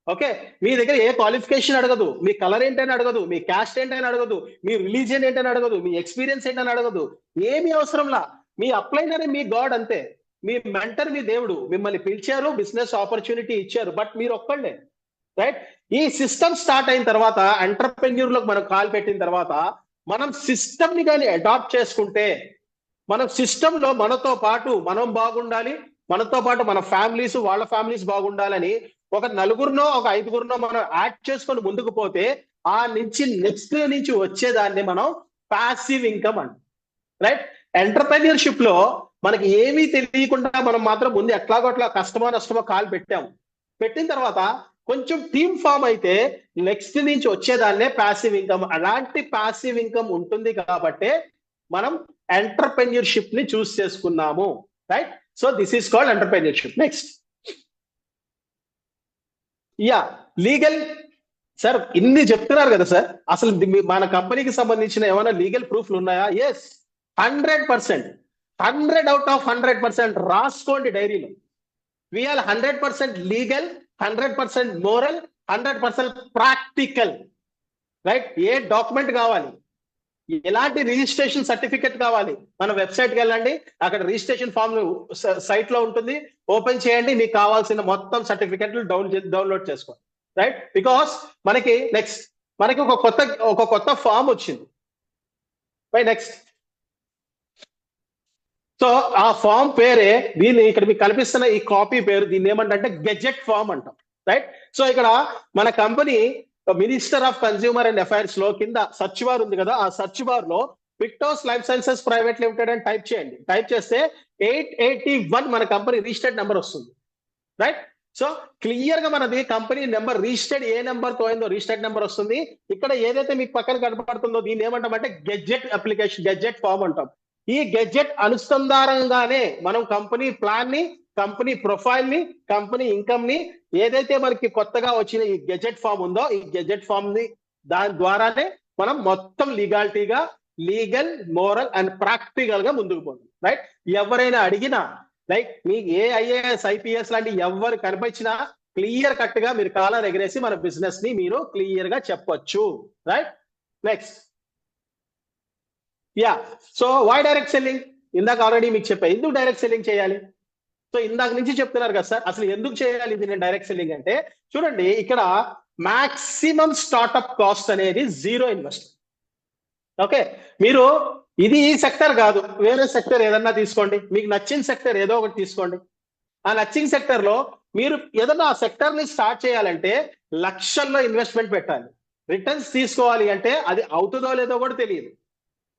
ఓకే, మీ దగ్గర ఏ క్వాలిఫికేషన్ అడగదు, మీ కలర్ ఏంటని అడగదు, మీ క్యాస్ట్ ఏంటని అడగదు, మీ రిలీజియన్ ఏంటని అడగదు, మీ ఎక్స్పీరియన్స్ ఏంటని అడగదు, ఏమీ అవసరంలా. మీ అప్లైనరే మీ గాడ్, అంతే. మీ మెంటర్ మీ దేవుడు. మిమ్మల్ని పిలిచారు, బిజినెస్ ఆపర్చునిటీ ఇచ్చారు, బట్ మీరు ఒక్కళ్ళే, రైట్? ఈ సిస్టమ్ స్టార్ట్ అయిన తర్వాత, ఎంటర్ప్రెన్యూర్ లోకి మనం కాల్ పెట్టిన తర్వాత, మనం సిస్టమ్ ని కానీ అడాప్ట్ చేసుకుంటే, మనం సిస్టమ్ లో మనతో పాటు మనం బాగుండాలి, మనతో పాటు మన ఫ్యామిలీస్, వాళ్ళ ఫ్యామిలీస్ బాగుండాలని ఒక 4గురినో ఒక 5గురినో మనం యాడ్ చేసుకొని ముందుకు పోతే, ఆ నుంచి నెక్స్ట్ నుంచి వచ్చేదాన్ని మనం ప్యాసివ్ ఇన్కమ్ అంట, రైట్? ఎంటర్ప్రెన్యూర్షిప్ లో మనకి ఏమీ తెలియకుండా మనం మాత్రం ముందు ఎట్లాగో అట్లా కష్టమో నష్టమో కాల్ పెట్టాము. పెట్టిన తర్వాత కొంచెం టీమ్ ఫామ్ అయితే నెక్స్ట్ నుంచి వచ్చేదాన్నే ప్యాసివ్ ఇన్కమ్. అలాంటి ప్యాసివ్ ఇన్కమ్ ఉంటుంది కాబట్టి మనం ఎంటర్ప్రెన్యూర్షిప్ ని చూస్ చేసుకున్నాము, right? So this is called entrepreneurship. Next, yeah, legal. Sir ఇన్ని చెప్తున్నారు కదా సార్, అసలు మన కంపెనీకి సంబంధించిన ఏమైనా లీగల్ ప్రూఫ్లు ఉన్నాయా? ఎస్, 100%, 100 out of 100% రాసుకోండి డైరీలో. We are 100% legal, 100% moral, 100% practical, right? ఏ డాక్యుమెంట్ కావాలి, ఎలాంటి రిజిస్ట్రేషన్ సర్టిఫికెట్ కావాలి, మన వెబ్సైట్కి వెళ్ళండి, అక్కడ రిజిస్ట్రేషన్ ఫామ్ సైట్ లో ఉంటుంది, ఓపెన్ చేయండి, మీకు కావాల్సిన మొత్తం సర్టిఫికెట్లు డౌన్లోడ్ చేసుకోండి, రైట్? బికాస్ మనకి నెక్స్ట్, మనకి ఒక కొత్త ఫామ్ వచ్చింది, రైట్? నెక్స్ట్, సో ఆ ఫామ్ పేరే, దీన్ని ఇక్కడ మీకు కనిపిస్తున్న ఈ కాపీ పేరు, దీన్ని ఏమంటే గెజెట్ ఫామ్ అంటాం, రైట్. సో ఇక్కడ మన company minister of consumer and affairs లో కింద సర్చ్ బార్ ఉంది కదా, ఆ సర్చ్ బార్ లో విక్టోస్ లైఫ్ సైన్సెస్ ప్రైవేట్ లిమిటెడ్ అని టైప్ చేయండి. టైప్ చేస్తే 881 మన కంపెనీ రిజిస్టర్డ్ నెంబర్ వస్తుంది. రైట్. సో క్లియర్ గా మనది కంపెనీ నెంబర్ రిజిస్టర్డ్ ఏ నెంబర్ తో అయిందో రిజిస్టర్డ్ నెంబర్ వస్తుంది. ఇక్కడ ఏదైతే మీకు పక్కన కనపడుతుందో దీన్ని ఏమంటామంటే గెడ్జెట్ అప్లికేషన్, గెడ్జెట్ ఫామ్ అంటాం. ఈ గెడ్జెట్ అనుసంధానంగానే మనం కంపెనీ ప్లాన్ ని, కంపెనీ ప్రొఫైల్ ని, కంపెనీ ఇన్కమ్ ని, ఏదైతే మనకి కొత్తగా వచ్చిన ఈ గెడ్జెట్ ఫామ్ ఉందో ఈ గెడ్జెట్ ఫామ్ ని దాని ద్వారానే మనం మొత్తం లీగాలిటీగా, లీగల్, మోరల్ అండ్ ప్రాక్టికల్ గా ముందుకు పోతుంది. రైట్. ఎవరైనా అడిగినా లైక్ మీకు ఏ ఐఏఎస్, ఐపీఎస్ లాంటి ఎవరు కనిపించినా క్లియర్ కట్ గా మీరు కాలర్ ఎగరేసి మన బిజినెస్ ని మీరు క్లియర్ గా చెప్పొచ్చు. Right. Next. Yeah. So why direct selling? ఇందాక ఆల్రెడీ మీకు చెప్పా ఎందుకు డైరెక్ట్ సెల్లింగ్ చేయాలి. సో ఇందాక నుంచి చెప్తున్నారు కదా సార్, అసలు ఎందుకు చేయాలి ఇది నేను డైరెక్ట్ సెల్లింగ్ అంటే, చూడండి ఇక్కడ మాక్సిమం స్టార్ట్అప్ కాస్ట్ అనేది 0 ఇన్వెస్ట్. ఓకే. మీరు ఇది ఈ సెక్టర్ కాదు, వేరే సెక్టర్ ఏదన్నా తీసుకోండి, మీకు నచ్చిన సెక్టర్ ఏదో ఒకటి తీసుకోండి. ఆ నచ్చిన సెక్టర్ లో మీరు ఏదన్నా ఆ సెక్టర్ ని స్టార్ట్ చేయాలంటే లక్షల్లో ఇన్వెస్ట్మెంట్ పెట్టాలి. రిటర్న్స్ తీసుకోవాలి అంటే అది అవుతుందో లేదో కూడా తెలియదు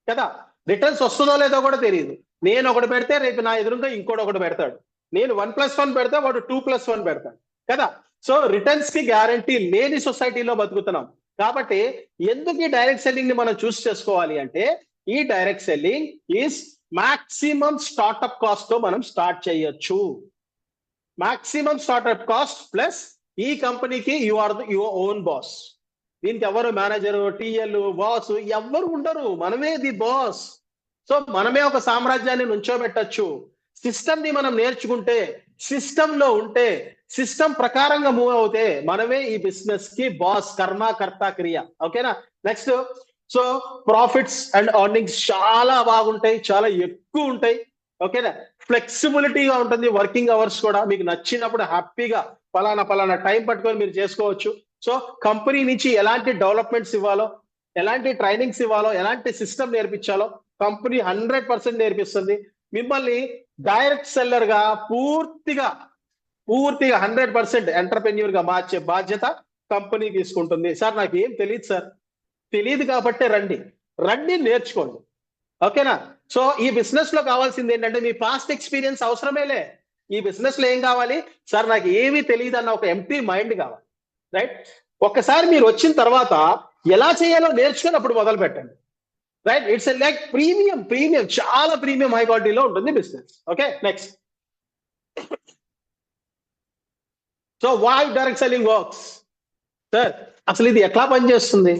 కదా, రిటర్న్స్ వస్తుందో లేదో కూడా తెలియదు. నేను ఒకటి పెడితే రేపు నా ఎదురుగా ఇంకోటి ఒకటి పెడతాడు, నేను 1+1 పెడితే వాడు 2+1 పెడతాడు కదా. సో రిటర్న్స్ కి గ్యారంటీ లేని సొసైటీలో బతుకుతున్నాం. కాబట్టి ఎందుకు ఈ డైరెక్ట్ సెల్లింగ్ ని మనం చూస్ చేసుకోవాలి అంటే, ఈ direct selling is maximum startup cost తో మనం స్టార్ట్ చేయొచ్చు. మాక్సిమం స్టార్ట్అప్ కాస్ట్ ప్లస్ ఈ కంపెనీకి you are your own boss. దీనికి ఎవరు మేనేజర్, టీఎల్, బాస్ ఎవరు ఉండరు, మనమే ది బాస్. సో మనమే ఒక సామ్రాజ్యాన్ని నుంచోబెట్టచ్చు. సిస్టమ్ ని మనం నేర్చుకుంటే, సిస్టమ్ లో ఉంటే, సిస్టమ్ ప్రకారంగా మూవ్ అవుతే మనమే ఈ బిజినెస్ కి బాస్, కర్మ, కర్త, క్రియ. ఓకేనా. Next. So profits and earnings చాలా బాగుంటాయి, చాలా ఎక్కువ ఉంటాయి. ఓకేనా. ఫ్లెక్సిబిలిటీగా ఉంటుంది, వర్కింగ్ అవర్స్ కూడా మీకు నచ్చినప్పుడు హ్యాపీగా పలానా టైం పట్టుకొని మీరు చేసుకోవచ్చు. సో కంపెనీ నుంచి ఎలాంటి డెవలప్మెంట్స్ ఇవ్వాలో, ఎలాంటి ట్రైనింగ్స్ ఇవ్వాలో, ఎలాంటి సిస్టమ్ నేర్పించాలో కంపెనీ 100% నేర్పిస్తుంది. మిమ్మల్ని డైరెక్ట్ సెల్లర్ గా పూర్తిగా 100% ఎంటర్ప్రెన్యూర్ గా మార్చే బాధ్యత కంపెనీ తీసుకుంటుంది. సార్ నాకు ఏం తెలియదు సార్, తెలియదు కాబట్టి రండి నేర్చుకోండి. ఓకేనా. సో ఈ బిజినెస్ లో కావాల్సింది ఏంటంటే మీ పాస్ట్ ఎక్స్పీరియన్స్ అవసరమేలే. ఈ బిజినెస్ లో ఏం కావాలి సార్, నాకు ఏమీ తెలియదు అన్న ఒక ఎంప్టీ మైండ్ కావాలి. రైట్. ఒక్కసారి మీరు వచ్చిన తర్వాత ఎలా చేయాలో నేర్చుకుని అప్పుడు మొదలు పెట్టండి. రైట్. ఇట్స్ లైక్ ప్రీమియం చాలా ప్రీమియం హై క్వాలిటీలో ఉంటుంది business. Okay. Next. So why direct selling works? Sir అసలు ఇది ఎట్లా పనిచేస్తుంది?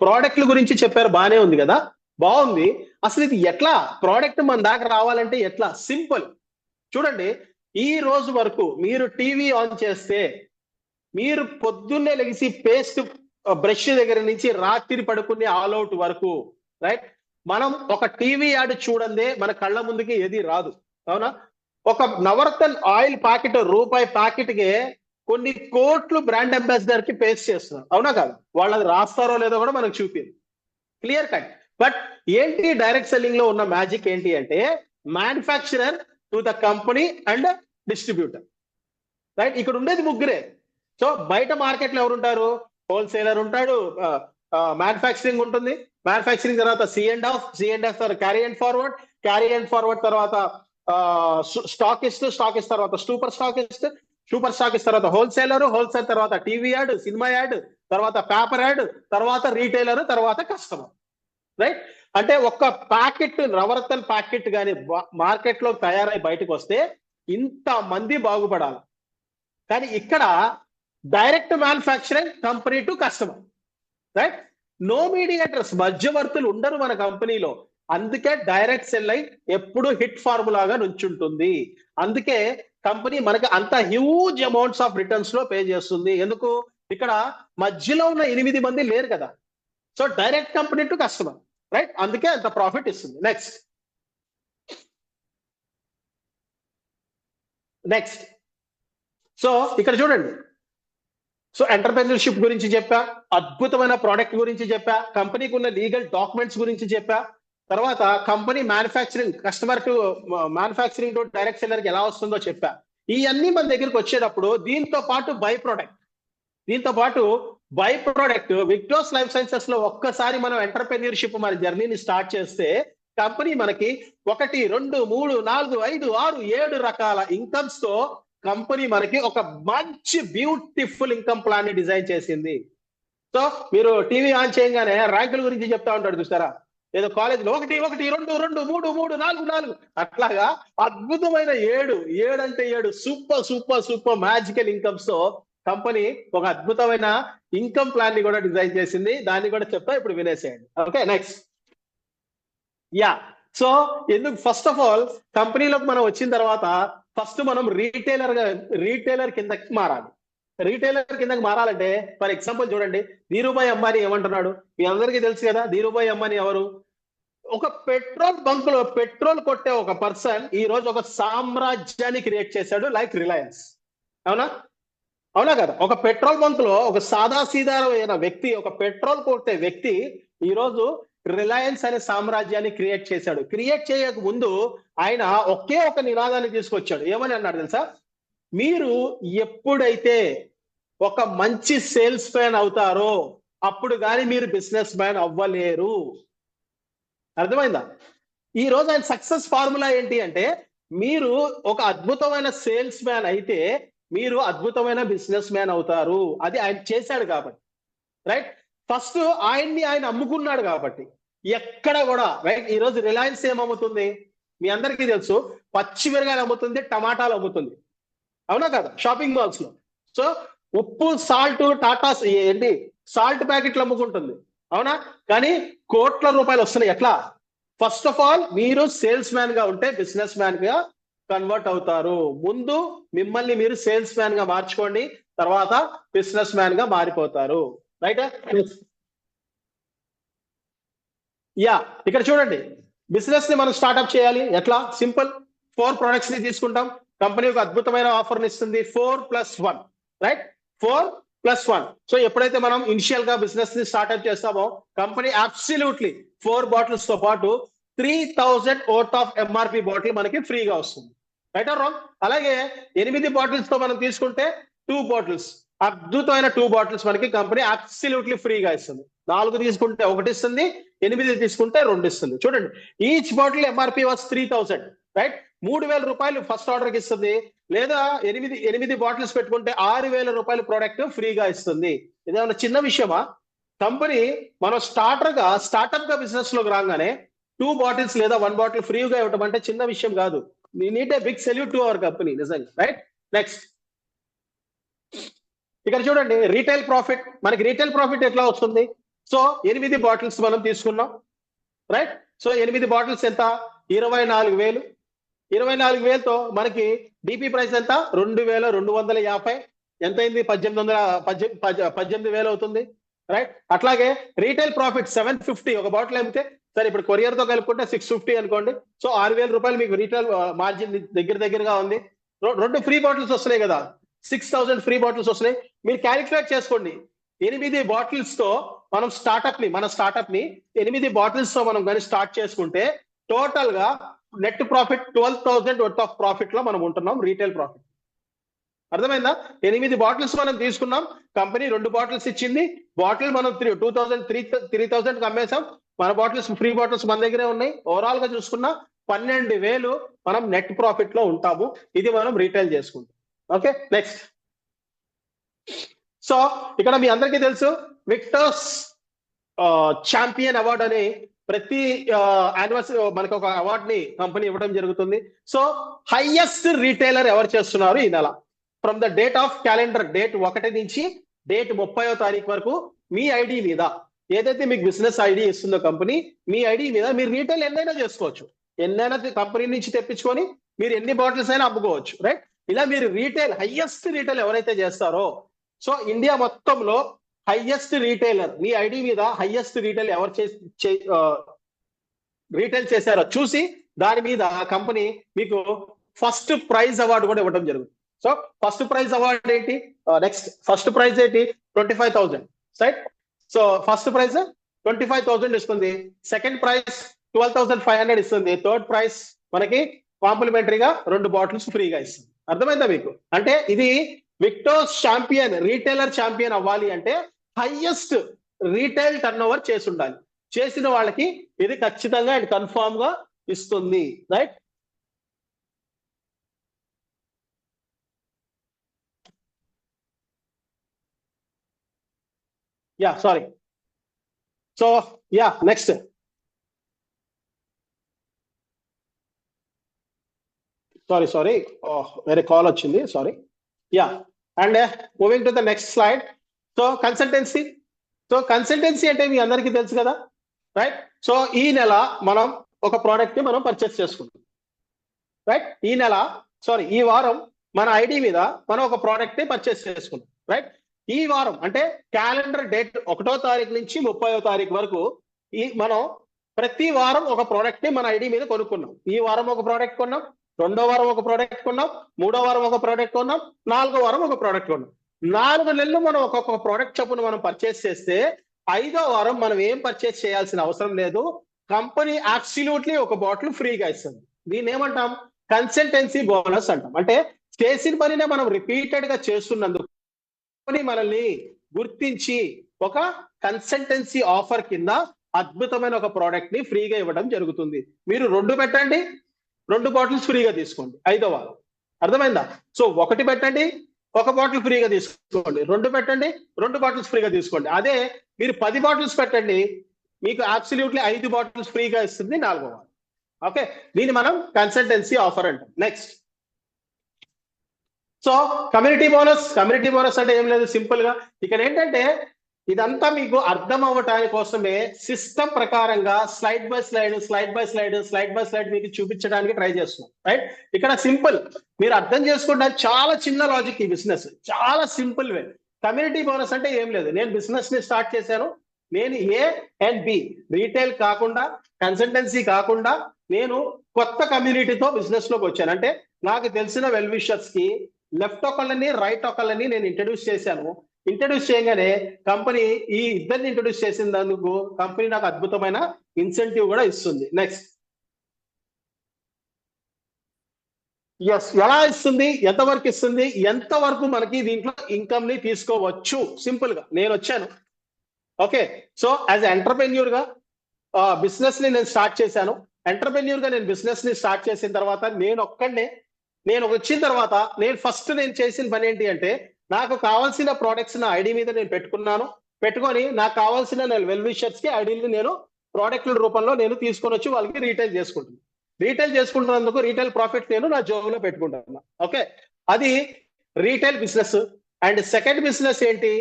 ప్రోడక్ట్ల గురించి చెప్పారు, బానే ఉంది కదా, బాగుంది. అసలు ఇది ఎట్లా ప్రోడక్ట్ మన దాకా రావాలంటే ఎట్లా? సింపుల్. చూడండి, ఈ రోజు వరకు మీరు టీవీ ఆన్ చేస్తే మీరు పొద్దున్నే లెగిసి పేస్ట్ బ్రష్ దగ్గర నుంచి రాత్రి పడుకునే ఆల్అవుట్ వరకు, రైట్, మనం ఒక టీవీ యాడ్ చూడందే మన కళ్ళ ముందుకి ఏది రాదు. అవునా? ఒక నవరత్న ఆయిల్ ప్యాకెట్ రూపాయి ప్యాకెట్కే కొన్ని కోట్లు బ్రాండ్ అంబాసిడర్ కి పేస్ట్ చేస్తున్నారు. అవునా కాదు? వాళ్ళది రాస్తారో లేదో కూడా మనకు చూపింది, క్లియర్ కట్. బట్ ఏంటి డైరెక్ట్ సెల్లింగ్ లో ఉన్న మ్యాజిక్ ఏంటి అంటే, manufacturer to the company and distributor. Right. ఇక్కడ ఉండేది ముగ్గురే. సో బయట మార్కెట్ లో ఎవరు ఉంటారు? హోల్సేలర్ ఉంటాడు, మ్యానుఫ్యాక్చరింగ్ ఉంటుంది, మ్యానుఫ్యాక్చరింగ్ తర్వాత సి అండ్ ఆఫ్ తర్వాత క్యారీ అండ్ ఫార్వర్డ్ తర్వాత స్టాకిస్ట్ తర్వాత సూపర్ స్టాకిస్ట్ తర్వాత హోల్సేలర్ తర్వాత టీవీ యాడ్, సినిమా యాడ్, తర్వాత పేపర్ యాడ్, తర్వాత రీటైలర్, తర్వాత కస్టమర్. రైట్. అంటే ఒక్క ప్యాకెట్ నవరత్న ప్యాకెట్ కానీ మార్కెట్ లో తయారై బయటకు వస్తే ఇంత మంది బాగుపడాలి. కానీ ఇక్కడ direct manufacturing company to customer. Right. No mediators, మధ్యవర్తులు ఉండరు మన కంపెనీలో. అందుకే డైరెక్ట్ సెల్లింగ్ ఎప్పుడు హిట్ ఫార్ములాగా నుంచుంటుంది. అందుకే కంపెనీ మనకి అంత హ్యూజ్ అమౌంట్స్ ఆఫ్ రిటర్న్స్ లో పే చేస్తుంది. ఎందుకు? ఇక్కడ మధ్యలో ఉన్న 8 మంది లేరు కదా. So direct company to customer. Right. అందుకే అంత ప్రాఫిట్ ఇస్తుంది. నెక్స్ట్. సో ఇక్కడ చూడండి, సో ఎంటర్‌ప్రెన్యూర్‌షిప్ గురించి చెప్పా, అద్భుతమైన ప్రోడక్ట్ గురించి చెప్పా, కంపెనీకి ఉన్న లీగల్ డాక్యుమెంట్స్ గురించి చెప్పా, తర్వాత company manufacturing to direct seller కి ఎలా వస్తుందో చెప్పా. ఇవన్నీ మన దగ్గరికి వచ్చేటప్పుడు దీంతో పాటు బై ప్రొడక్ట్ విక్టోస్ లైఫ్ సైన్సెస్ లో ఒక్కసారి మనం ఎంటర్ప్రెన్యూర్షిప్ మన జర్నీని స్టార్ట్ చేస్తే కంపెనీ మనకి 1 2 3 4 5 6 7 రకాల ఇన్కమ్స్ తో కంపెనీ మనకి ఒక మంచి బ్యూటిఫుల్ ఇన్కమ్ ప్లాన్ ని డిజైన్ చేసింది. సో మీరు టీవీ ఆన్ చేయగానే ర్యాంకుల గురించి చెప్తా ఉంటాడు చూస్తారా, ఏదో కాలేజీలో 1 1 2 2 3 3 4 4 అట్లాగా అద్భుతమైన 7 అంటే 7 సూపర్ మ్యాజికల్ ఇన్కమ్స్ తో కంపెనీ ఒక అద్భుతమైన ఇన్కమ్ ప్లాన్ ని కూడా డిజైన్ చేసింది. దాన్ని కూడా చెప్తా, ఇప్పుడు వినేసేయండి. Okay, next. యా, సో ఎందుకు ఫస్ట్ ఆఫ్ ఆల్ కంపెనీలోకి మనం వచ్చిన తర్వాత ఫస్ట్ మనం రీటైలర్ కిందకి మారాలి. రీటైలర్ కిందకి మారాలంటే ఫర్ ఎగ్జాంపుల్ చూడండి, ధీరుభాయ్ అంబానీ ఏమంటున్నాడు మీ అందరికీ తెలుసు కదా. ధీరుభాయ్ అంబానీ ఎవరు? ఒక పెట్రోల్ బంక్ లో పెట్రోల్ కొట్టే ఒక పర్సన్ ఈ రోజు ఒక సామ్రాజ్యాన్ని క్రియేట్ చేశాడు, లైక్ రిలయన్స్. అవునా కదా? ఒక పెట్రోల్ బంక్ లో ఒక సాదాసీదారైన వ్యక్తి, ఒక పెట్రోల్ కొట్టే వ్యక్తి ఈ రోజు రిలయన్స్ అనే సామ్రాజ్యాన్ని క్రియేట్ చేశాడు. క్రియేట్ చేయక ముందు ఆయన ఒకే ఒక నినాదాన్ని తీసుకొచ్చాడు. ఏమని అన్నాడు తెలుసా? మీరు ఎప్పుడైతే ఒక మంచి సేల్స్ మ్యాన్ అవుతారో అప్పుడు కానీ మీరు బిజినెస్ మ్యాన్ అవ్వలేరు. అర్థమైందా? ఈ రోజు ఆయన సక్సెస్ ఫార్ములా ఏంటి అంటే, మీరు ఒక అద్భుతమైన సేల్స్ మ్యాన్ అయితే మీరు అద్భుతమైన బిజినెస్ మ్యాన్ అవుతారు. అది ఆయన చేశాడు కాబట్టి, రైట్? ఫస్ట్ ఆయన అమ్ముకున్నాడు కాబట్టి ఎక్కడ కూడా, రైట్? ఈ రోజు రిలయన్స్ ఏమమ్ముతుంది మీ అందరికీ తెలుసు, పచ్చిమిరకాయలు అమ్ముతుంది, టమాటాలు అమ్ముతుంది. అవునా కదా? షాపింగ్ మాల్స్ లో. సో ఉప్పు, సాల్ట్, టాటాస్ ఏంటి సాల్ట్ ప్యాకెట్లు అమ్ముకుంటుంది. అవునా? కానీ కోట్ల రూపాయలు వస్తున్నాయి. ఎట్లా? ఫస్ట్ ఆఫ్ ఆల్ మీరు సేల్స్ మ్యాన్ గా ఉంటే బిజినెస్ మ్యాన్ గా కన్వర్ట్ అవుతారు. ముందు మిమ్మల్ని మీరు సేల్స్ మ్యాన్ గా మార్చుకోండి, తర్వాత బిజినెస్ మ్యాన్ గా మారిపోతారు. రైట్? యా, ఇక్కడ చూడండి, బిజినెస్ ని మనం స్టార్ట్అప్ చేయాలి. ఎట్లా? సింపుల్. 4 ప్రొడక్ట్స్ ని తీసుకుంటాం. కంపెనీ ఒక అద్భుతమైన ఆఫర్ ఇస్తుంది, 4+1, రైట్? 4+1. సో ఎప్పుడైతే మనం ఇనిషియల్ గా బిజినెస్ ని స్టార్ట్అప్ చేస్తామో కంపెనీ అబ్సల్యూట్లీ 4 బాటిల్స్ తో పాటు 3000 వర్త్ ఆఫ్ ఎంఆర్పి బాటిల్ మనకి ఫ్రీగా వస్తుంది. Right are wrong? అలాగే 8 బాటిల్స్ తో మనం తీసుకుంటే 2 బాటిల్స్, అద్భుతమైన 2 బాటిల్స్ మనకి కంపెనీ అబ్సల్యూట్లీ ఫ్రీగా ఇస్తుంది. 4 తీసుకుంటే 1 ఇస్తుంది, 8 తీసుకుంటే 2 ఇస్తుంది. చూడండి, each bottle MRP was 3000, right? 3000 రూపాయలు ఫస్ట్ ఆర్డర్ కి ఇస్తుంది. లేదా 8 బాటిల్స్ పెట్టుకుంటే 6000 రూపాయలు ప్రోడక్ట్ ఫ్రీగా ఇస్తుంది. ఇదేమన్నా చిన్న విషయమా? కంపెనీ మనం స్టార్ట్అప్ గా బిజినెస్ లోకి రాగానే 2 బాటిల్స్ లేదా 1 బాటిల్ ఫ్రీగా ఇవ్వడం అంటే చిన్న విషయం కాదు. We need a big salute to our company, నిజంగా, రైట్? నెక్స్ట్, ఇక్కడ చూడండి, రీటైల్ ప్రాఫిట్. మనకి రీటైల్ ప్రాఫిట్ ఎట్లా వస్తుంది? సో 8 బాటిల్స్ మనం తీసుకున్నాం, రైట్? సో 8 బాటిల్స్ ఎంత? 24,000. 24,000తో మనకి డిపి ప్రైస్ ఎంత? 2,250. ఎంత అయింది? 18,000 అవుతుంది, రైట్? అట్లాగే రీటైల్ ప్రాఫిట్ 750 ఒక బాటిల్ అమ్మితే. సరే, ఇప్పుడు కొరియర్ తో కలుపుకుంటే 650 అనుకోండి. సో 6,000 రూపాయలు మీకు రీటైల్ మార్జిన్ దగ్గరగా ఉంది. 2 ఫ్రీ బాటిల్స్ వస్తున్నాయి కదా, 6,000 ఫ్రీ బాటిల్స్ వస్తున్నాయి. మీరు క్యాలిక్యులేట్ చేసుకోండి. 8 బాటిల్స్ తో మనం మన స్టార్ట్అప్ ని 8 బాటిల్స్ తో మనం కానీ స్టార్ట్ చేసుకుంటే టోటల్ గా net profit 12,000 worth of profit లో మనం ఉంటున్నాం, రీటైల్ ప్రాఫిట్. అర్థమైందా? 8 బాటిల్స్ మనం తీసుకున్నాం, కంపెనీ 2 బాటిల్స్ ఇచ్చింది. బాటిల్ మనం 3,000 అమ్మేసాం. మన బాటిల్స్, ఫ్రీ బాటిల్స్ మన దగ్గరే ఉన్నాయి. ఓవరాల్ గా చూసుకున్నా 12,000 మనం నెట్ ప్రాఫిట్ లో ఉంటాము. ఇది మనం రీటైల్ చేసుకుంటాం. Okay, next. సో ఇక్కడ మీ అందరికీ తెలుసు, విక్టర్స్ ఛాంపియన్ అవార్డ్ అని ప్రతి యానివర్సరీ మనకు ఒక అవార్డ్ ని కంపెనీ ఇవ్వడం జరుగుతుంది. సో హైయెస్ట్ రీటైలర్ ఎవరు చేస్తున్నారు ఈ నెల? From the date of calendar, date 1 నుంచి డేట్ 30వ తారీఖు వరకు మీ ఐడి మీద, ఏదైతే మీకు బిజినెస్ ఐడి ఇస్తుందో కంపెనీ, మీ ఐడి మీద మీరు రీటైల్ ఎన్నైనా చేసుకోవచ్చు. ఎన్నైనా కంపెనీ నుంచి తెప్పించుకొని మీరు ఎన్ని బాటిల్స్ అయినా అమ్ముకోవచ్చు, రైట్? ఇలా మీరు హైయెస్ట్ రీటైల్ ఎవరైతే చేస్తారో, సో ఇండియా మొత్తంలో హైయెస్ట్ రీటైలర్, మీ ఐడి మీద హైయెస్ట్ రీటైల్ ఎవరు రీటైల్ చేశారో చూసి దాని మీద కంపెనీ మీకు ఫస్ట్ ప్రైజ్ అవార్డు కూడా ఇవ్వడం జరుగుతుంది. సో ఫస్ట్ ప్రైజ్ అవార్డు ఏంటి? నెక్స్ట్, ఫస్ట్ ప్రైజ్ ఏంటి? 25,000, రైట్? సో ఫస్ట్ ప్రైజ్ 25,000 ఇస్తుంది. సెకండ్ ప్రైజ్ 12,500 ఇస్తుంది. థర్డ్ ప్రైజ్ మనకి కాంప్లిమెంటరీగా 2 బాటిల్స్ ఫ్రీగా ఇస్తుంది. అర్థమైందా మీకు? అంటే ఇది విక్టోస్ ఛాంపియన్, రీటైలర్ ఛాంపియన్ అవ్వాలి అంటే హైయెస్ట్ రీటైల్ టర్న్ ఓవర్ చేసి ఉండాలి. చేసిన వాళ్ళకి ఇది ఖచ్చితంగా అండ్ కన్ఫామ్ గా ఇస్తుంది. Right? Yeah sorry. So yeah next. Sorry వేరే కాల్ వచ్చింది, sorry. Yeah and moving to the next slide. So consultancy. So consultancy అంటే మీ అందరికీ తెలుసు కదా, రైట్? సో ఈ నెల మనం ఒక ప్రోడక్ట్ ని మనం పర్చేస్ చేసుకుంటాం, రైట్? ఈ వారం మన ఐడి మీద మనం ఒక ప్రోడక్ట్ ని పర్చేస్ చేసుకుంటాం, రైట్? ఈ వారం అంటే క్యాలెండర్ డేట్ 1వ తారీఖు నుంచి 30వ తారీఖు వరకు మనం ప్రతి వారం ఒక ప్రోడక్ట్ ని మన ఐడి మీద కొనుక్కున్నాం. ఈ వారం ఒక ప్రోడక్ట్ కొన్నాం, 2వ వారం ఒక ప్రోడక్ట్ కొన్నాం, 3వ వారం ఒక ప్రోడక్ట్ కొన్నాం, 4వ వారం ఒక ప్రోడక్ట్ కొన్నాం. 4 నెలలు మనం ఒక్కొక్క ప్రోడక్ట్ చొప్పున మనం పర్చేస్ చేస్తే 5వ వారం మనం ఏం పర్చేస్ చేయాల్సిన అవసరం లేదు. కంపెనీ అబ్సల్యూట్లీ ఒక బాటిల్ ఫ్రీగా ఇస్తుంది. దీన్ని ఏమంటాం? కన్సల్టెన్సీ బోనస్ అంటాం. అంటే చేసిన పనినే మనం రిపీటెడ్ గా చేస్తున్నందుకు కంపెనీ మనల్ని గుర్తించి ఒక కన్సల్టెన్సీ ఆఫర్ కింద అద్భుతమైన ఒక ప్రోడక్ట్ ని ఫ్రీగా ఇవ్వడం జరుగుతుంది. మీరు 2 పెట్టండి, 2 బాటిల్స్ ఫ్రీగా తీసుకోండి 5వ వారం. అర్థమైందా? సో 1 పెట్టండి, 1 బాటిల్ ఫ్రీగా తీసుకోండి. 2 పెట్టండి, 2 బాటిల్స్ ఫ్రీగా తీసుకోండి. అదే మీరు 10 బాటిల్స్ పెట్టండి, మీకు అబ్సల్యూట్లీ 5 బాటిల్స్ ఫ్రీగా ఇస్తుంది 4వ వారం. ఓకే, దీన్ని మనం కన్సల్టెన్సీ ఆఫర్ అంటాం. నెక్స్ట్. సో కమ్యూనిటీ బోనస్ అంటే ఏం లేదు, సింపుల్ గా ఇక్కడ ఏంటంటే ఇదంతా మీకు అర్థం అవ్వటానికి కోసమే సిస్టమ్ ప్రకారంగా స్లైడ్ బై స్లైడ్ మీకు చూపించడానికి ట్రై చేస్తున్నాం, రైట్? ఇక్కడ సింపుల్ మీరు అర్థం చేసుకోవడానికి చాలా చిన్న లాజిక్. ఈ బిజినెస్ చాలా సింపుల్ వే. కమ్యూనిటీ బోనస్ అంటే ఏం లేదు, నేను బిజినెస్ ని స్టార్ట్ చేశాను, నేను ఏ అండ్ బి రీటైల్ కాకుండా కన్సల్టెన్సీ కాకుండా నేను కొత్త కమ్యూనిటీతో బిజినెస్ లోకి వచ్చాను. అంటే నాకు తెలిసిన వెల్ విషర్స్ కి లెఫ్ట్ ఒకళ్ళని రైట్ ఒకళ్ళని నేను ఇంట్రడ్యూస్ చేశాను. ఇంట్రడ్యూస్ చేయగానే కంపెనీ ఈ ఇద్దరిని ఇంట్రడ్యూస్ చేసినందుకు కంపెనీ నాకు అద్భుతమైన ఇన్సెంటివ్ కూడా ఇస్తుంది. నెక్స్ట్. ఎస్, ఎలా ఇస్తుంది, ఎంతవరకు ఇస్తుంది, ఎంతవరకు మనకి దీంట్లో ఇన్కమ్ ని తీసుకోవచ్చు? సింపుల్ గా నేను వచ్చాను, ఓకే. సో యాజ్ ఎంటర్ప్రెన్యూర్ గా బిజినెస్ ని నేను స్టార్ట్ చేశాను. ఎంటర్ప్రెన్యూర్ గా నేను బిజినెస్ ని స్టార్ట్ చేసిన తర్వాత నేను వచ్చిన తర్వాత నేను చేసిన పని ఏంటి అంటే నాకు కావాల్సిన ప్రోడక్ట్స్ నా ఐడి మీద నేను పెట్టుకొని నాకు కావాల్సిన వెల్ విషర్స్ కి ఐడీని నేను ప్రోడక్ట్ల రూపంలో నేను తీసుకొని వచ్చి వాళ్ళకి రీటైల్ చేసుకుంటున్నందుకు రీటైల్ ప్రాఫిట్ నేను నా జోబులో పెట్టుకుంటాను. ఓకే, అది retail business. And second business ఏంటి?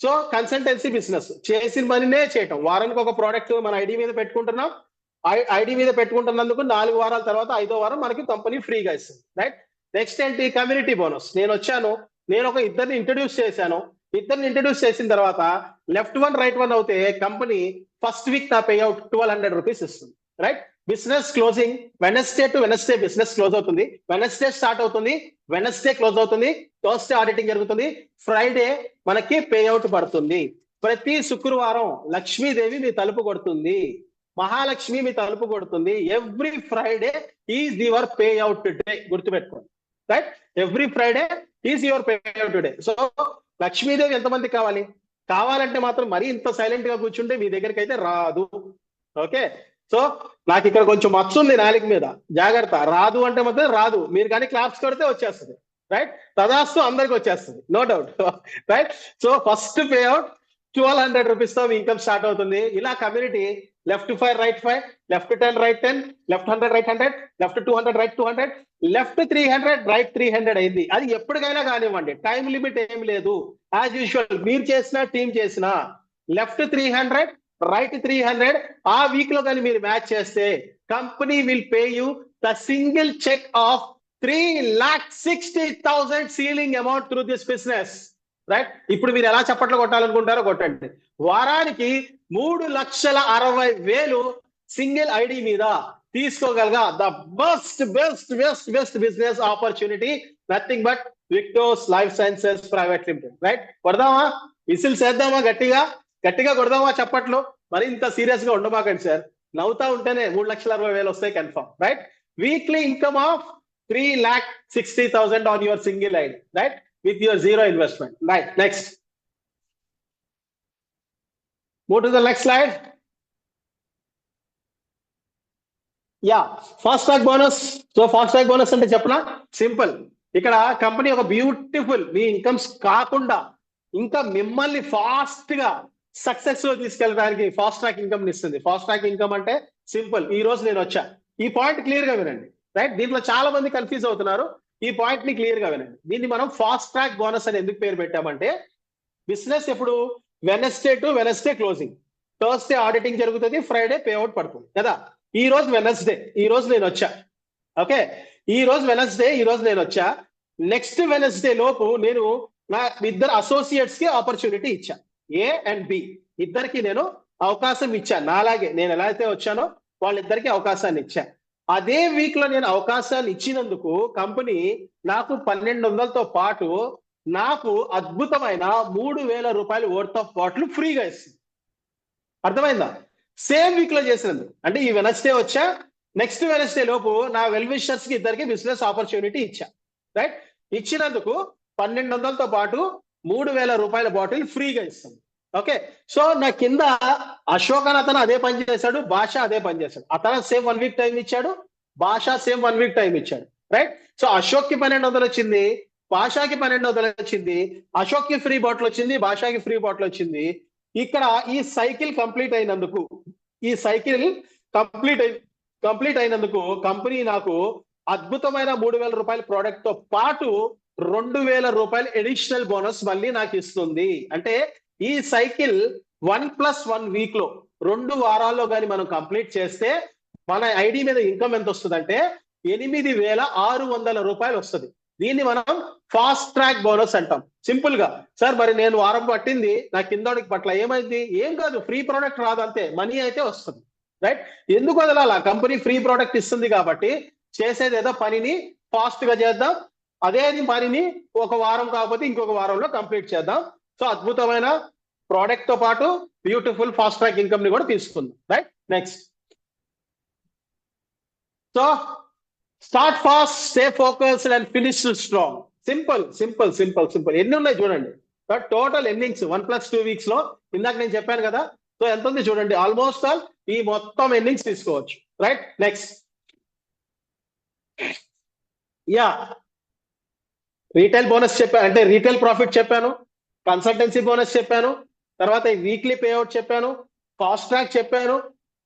So consultancy business. చేసిన పనినే చేయటం. వారానికి ఒక ప్రోడక్ట్ మన ఐడి మీద పెట్టుకుంటున్నాం. ఐడి మీద పెట్టుకుంటున్నందుకు 4 వారాల తర్వాత 5వ వారం మనకి కంపెనీ ఫ్రీగా ఇస్తుంది, రైట్? నెక్స్ట్ ఏంటి? Community bonus. నేను ఒక ఇద్దరిని ఇంట్రడ్యూస్ చేసిన తర్వాత లెఫ్ట్ 1 రైట్ 1 అవుతే కంపెనీ ఫస్ట్ వీక్ నా పే అవుట్ 1200 రూపీస్ ఇస్తుంది, right? Business closing Wednesday to Wednesday business close అవుతుంది. వెనస్డే స్టార్ట్ అవుతుంది, వెనస్డే క్లోజ్ అవుతుంది, థర్స్డే ఆడిటింగ్ జరుగుతుంది, ఫ్రైడే మనకి పే అవుట్ పడుతుంది. ప్రతి శుక్రవారం లక్ష్మీదేవి మీ తలుపు కొడుతుంది, మహాలక్ష్మి మీ తలుపు కొడుతుంది. Every Friday is your payout day. గుర్తుపెట్టుకోండి, right? Every Friday is your payout day. So Lakshmidevi ఎంతమంది కావాలంటే మాత్రం మరీ ఇంత సైలెంట్ గా కూర్చుంటే మీ దగ్గరికి అయితే రాదు. ఓకే, సో నాకు ఇక్కడ కొంచెం మచ్చ ఉంది నాలుగు మీద, జాగ్రత్త. రాదు అంటే మాత్రం రాదు, మీరు కానీ క్లాప్స్ కొడితే వచ్చేస్తుంది, రైట్? తదాస్తు అందరికి వచ్చేస్తుంది, no doubt, right? So first pay out 1200 rupees తో ఇన్కమ్ స్టార్ట్ అవుతుంది. ఇలా community left 5 right 5, left 10 right 10, left 100 right 100, left 200 right 200, left 300 right 300 అయింది. అది ఎప్పటికైనా కానివ్వండి, టైం లిమిట్ ఏం లేదు. యాజ్ యూజువల్ మీరు చేసిన టీం చేసిన లెఫ్ట్ 300 రైట్ 300 ఆ వీక్ లో కానీ మీరు మ్యాచ్ చేస్తే company will pay you the single cheque of 3,60,000 ceiling amount through this business, right? ఇప్పుడు మీరు ఎలా చప్పట్లు కొట్టాలనుకుంటారో కొట్టండి. వారానికి 3,60,000 సింగిల్ ఐడి మీద తీసుకోగలగా the best business opportunity, nothing but Victos life sciences private limited, right? కొడదామా? విసిల్ చేద్దామా? గట్టిగా కొడదామా చప్పట్లు? మరి ఇంత సీరియస్ గా ఉండమాకండి సార్. నవ్వుతా ఉంటేనే 3,60,000 వస్తాయి confirm, right? Weekly income of 3,60,000 on your single ID, right? With your zero investment. Right. Next. Move to the next slide. Yeah fast track bonus. So fast track bonus అంటే చెప్పనా, simple. ఇక్కడ company ఒక beautiful మీ incomes కాకుండా ఇంకా మిమ్మల్ని fast గా success లో తీసుకెళ్ళడానికి ఫాస్ట్ ట్రాక్ ఇన్కమ్ ఇస్తుంది. ఫాస్ట్ ట్రాక్ ఇన్కమ్ అంటే సింపుల్. ఈ రోజు నేను వచ్చా, ఈ పాయింట్ క్లియర్ గా వినండి. రైట్, దీంట్లో చాలా మంది కన్ఫ్యూజ్ అవుతున్నారు. ఈ పాయింట్ ని క్లియర్ గా వినండి. దీన్ని మనం ఫాస్ట్ ట్రాక్ బోనస్ అని ఎందుకు పేరు పెట్టామంటే, బిజినెస్ ఎప్పుడు Wednesday to Wednesday closing, Thursday auditing జరుగుతుంది, ఫ్రైడే పేఅవుట్ పడుతుంది కదా. ఈ రోజు వెనస్డే, ఈ రోజు నేను వచ్చా. ఓకే, ఈ రోజు వెనస్డే, ఈ రోజు నేను వచ్చా. నెక్స్ట్ వెనస్డే లోపు నేను నా ఇద్దరు అసోసియేట్స్ కి ఆపర్చునిటీ ఇచ్చా. ఏ అండ్ బి ఇద్దరికి నేను అవకాశం ఇచ్చా. నాలాగే నేను ఎలా అయితే వచ్చానో వాళ్ళిద్దరికి అవకాశాన్ని ఇచ్చా. అదే వీక్ లో నేను అవకాశాన్ని ఇచ్చినందుకు కంపెనీ నాకు 1,200తో పాటు నాకు అద్భుతమైన 3,000 రూపాయలు వర్త్ ఆఫ్ బాటిల్ ఫ్రీగా ఇస్తుంది. అర్థమైందా? సేమ్ వీక్ లో చేసినందుకు. అంటే ఈ వెనస్డే వచ్చా, నెక్స్ట్ వెనస్డే లోపు నా వెల్ విషర్స్ కి ఇద్దరికి బిజినెస్ ఆపర్చునిటీ ఇచ్చా. రైట్, ఇచ్చినందుకు 1,200తో పాటు 3,000 రూపాయల బాటిల్ ఫ్రీగా ఇస్తుంది. ఓకే, సో నా కింద అశోక్ అని అతను అదే పని చేశాడు, భాష అదే పని చేశాడు. అతను సేమ్ 1 వీక్ టైం ఇచ్చాడు, భాష సేమ్ 1 వీక్ టైం ఇచ్చాడు. రైట్, సో అశోక్ కి 1,200 వచ్చింది, భాషకి 1,200 వచ్చింది. అశోక్ కి ఫ్రీ బాటిల్ వచ్చింది, భాషకి ఫ్రీ బాటిల్ వచ్చింది. ఇక్కడ ఈ సైకిల్ కంప్లీట్ అయినందుకు, ఈ సైకిల్ కంప్లీట్ అయినందుకు కంపెనీ నాకు అద్భుతమైన 3,000 రూపాయల ప్రోడక్ట్ తో పాటు 2,000 రూపాయలు అడిషనల్ బోనస్ మళ్ళీ నాకు ఇస్తుంది. అంటే ఈ సైకిల్ 1+1 వీక్ లో 2 వారాల్లో కానీ మనం కంప్లీట్ చేస్తే మన ఐడి మీద ఇన్కమ్ ఎంత వస్తుందంటే 8,600 రూపాయలు వస్తుంది. దీన్ని మనం ఫాస్ట్ ట్రాక్ బోనస్ అంటాం. సింపుల్ గా, సార్ మరి నేను వారం పట్టింది నా కిందోడికి పట్ల ఏమైంది? ఏం కాదు, ఫ్రీ ప్రోడక్ట్ రాదు, అంతే, మనీ అయితే వస్తుంది. రైట్, ఎందుకు వదలాలా? కంపెనీ ఫ్రీ ప్రోడక్ట్ ఇస్తుంది కాబట్టి చేసేది ఏదో పనిని ఫాస్ట్ గా చేద్దాం, అదే పనిని ఒక వారం కాకపోతే ఇంకొక వారంలో కంప్లీట్ చేద్దాం. సో అద్భుతమైన ప్రోడక్ట్ తో పాటు బ్యూటిఫుల్ ఫాస్ట్ ట్రాక్ ఇన్కమ్ ని కూడా తీసుకుందాం. Right, next. So start fast, stay focused and finish strong. Simple simple simple simple. ఎన్ని ఉన్నాయి చూడండి. టోటల్ ఎన్నింగ్స్ 1+2 వీక్స్ లో ఇందాక నేను చెప్పాను కదా. సో ఎంత ఉంది చూడండి, ఆల్మోస్ట్ ఆల్ ఈ మొత్తం ఎన్నింగ్స్ తీసుకోవచ్చు. Right, next. Yeah, retail bonus చెప్పాను, అంటే రీటైల్ ప్రాఫిట్ చెప్పాను, కన్సల్టెన్సీ బోనస్ చెప్పాను, తర్వాత వీక్లీ పేఅవుట్ చెప్పాను, ఫాస్ట్ ట్రాక్ చెప్పాను.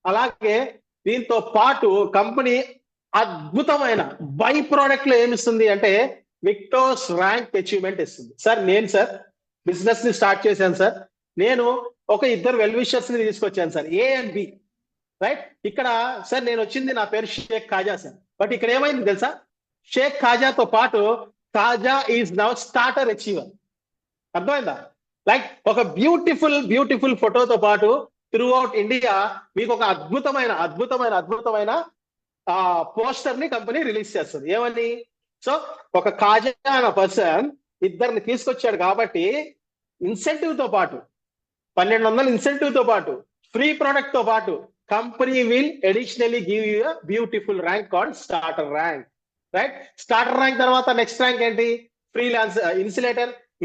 అలాగే దీంతో పాటు కంపెనీ అద్భుతమైన బై ప్రోడక్ట్ లో ఏమిస్తుంది అంటే విక్టోర్స్ ర్యాంక్ అచీవ్మెంట్ ఇస్తుంది. సార్ బిజినెస్ ని స్టార్ట్ చేశాను సార్, నేను ఒక ఇద్దరు వెల్ విషర్స్ ని తీసుకొచ్చాను sir, A and B. Right, ఇక్కడ సార్ నేను వచ్చింది, నా పేరు షేక్ ఖాజా సార్. బట్ ఇక్కడ ఏమైంది తెలుసా, షేక్ ఖాజాతో పాటు Khaja is now starter achiever. అర్థమైందా? లైక్ ఒక బ్యూటిఫుల్ ఫోటోతో పాటు త్రూ అవుట్ ఇండియా మీకు ఒక అద్భుతమైన పోస్టర్ ని కంపెనీ రిలీజ్ చేస్తుంది. ఏమని? సో ఒక ఖాజా అనే పర్సన్ ఇద్దరిని తీసుకొచ్చాడు కాబట్టి ఇన్సెంటివ్ తో పాటు 1,200 ఇన్సెంటివ్ తో పాటు ఫ్రీ ప్రొడక్ట్ తో పాటు company will additionally give you a beautiful rank called starter rank. Right, starter rank తర్వాత నెక్స్ట్ ర్యాంక్ ఏంటి? ఫ్రీలాన్స్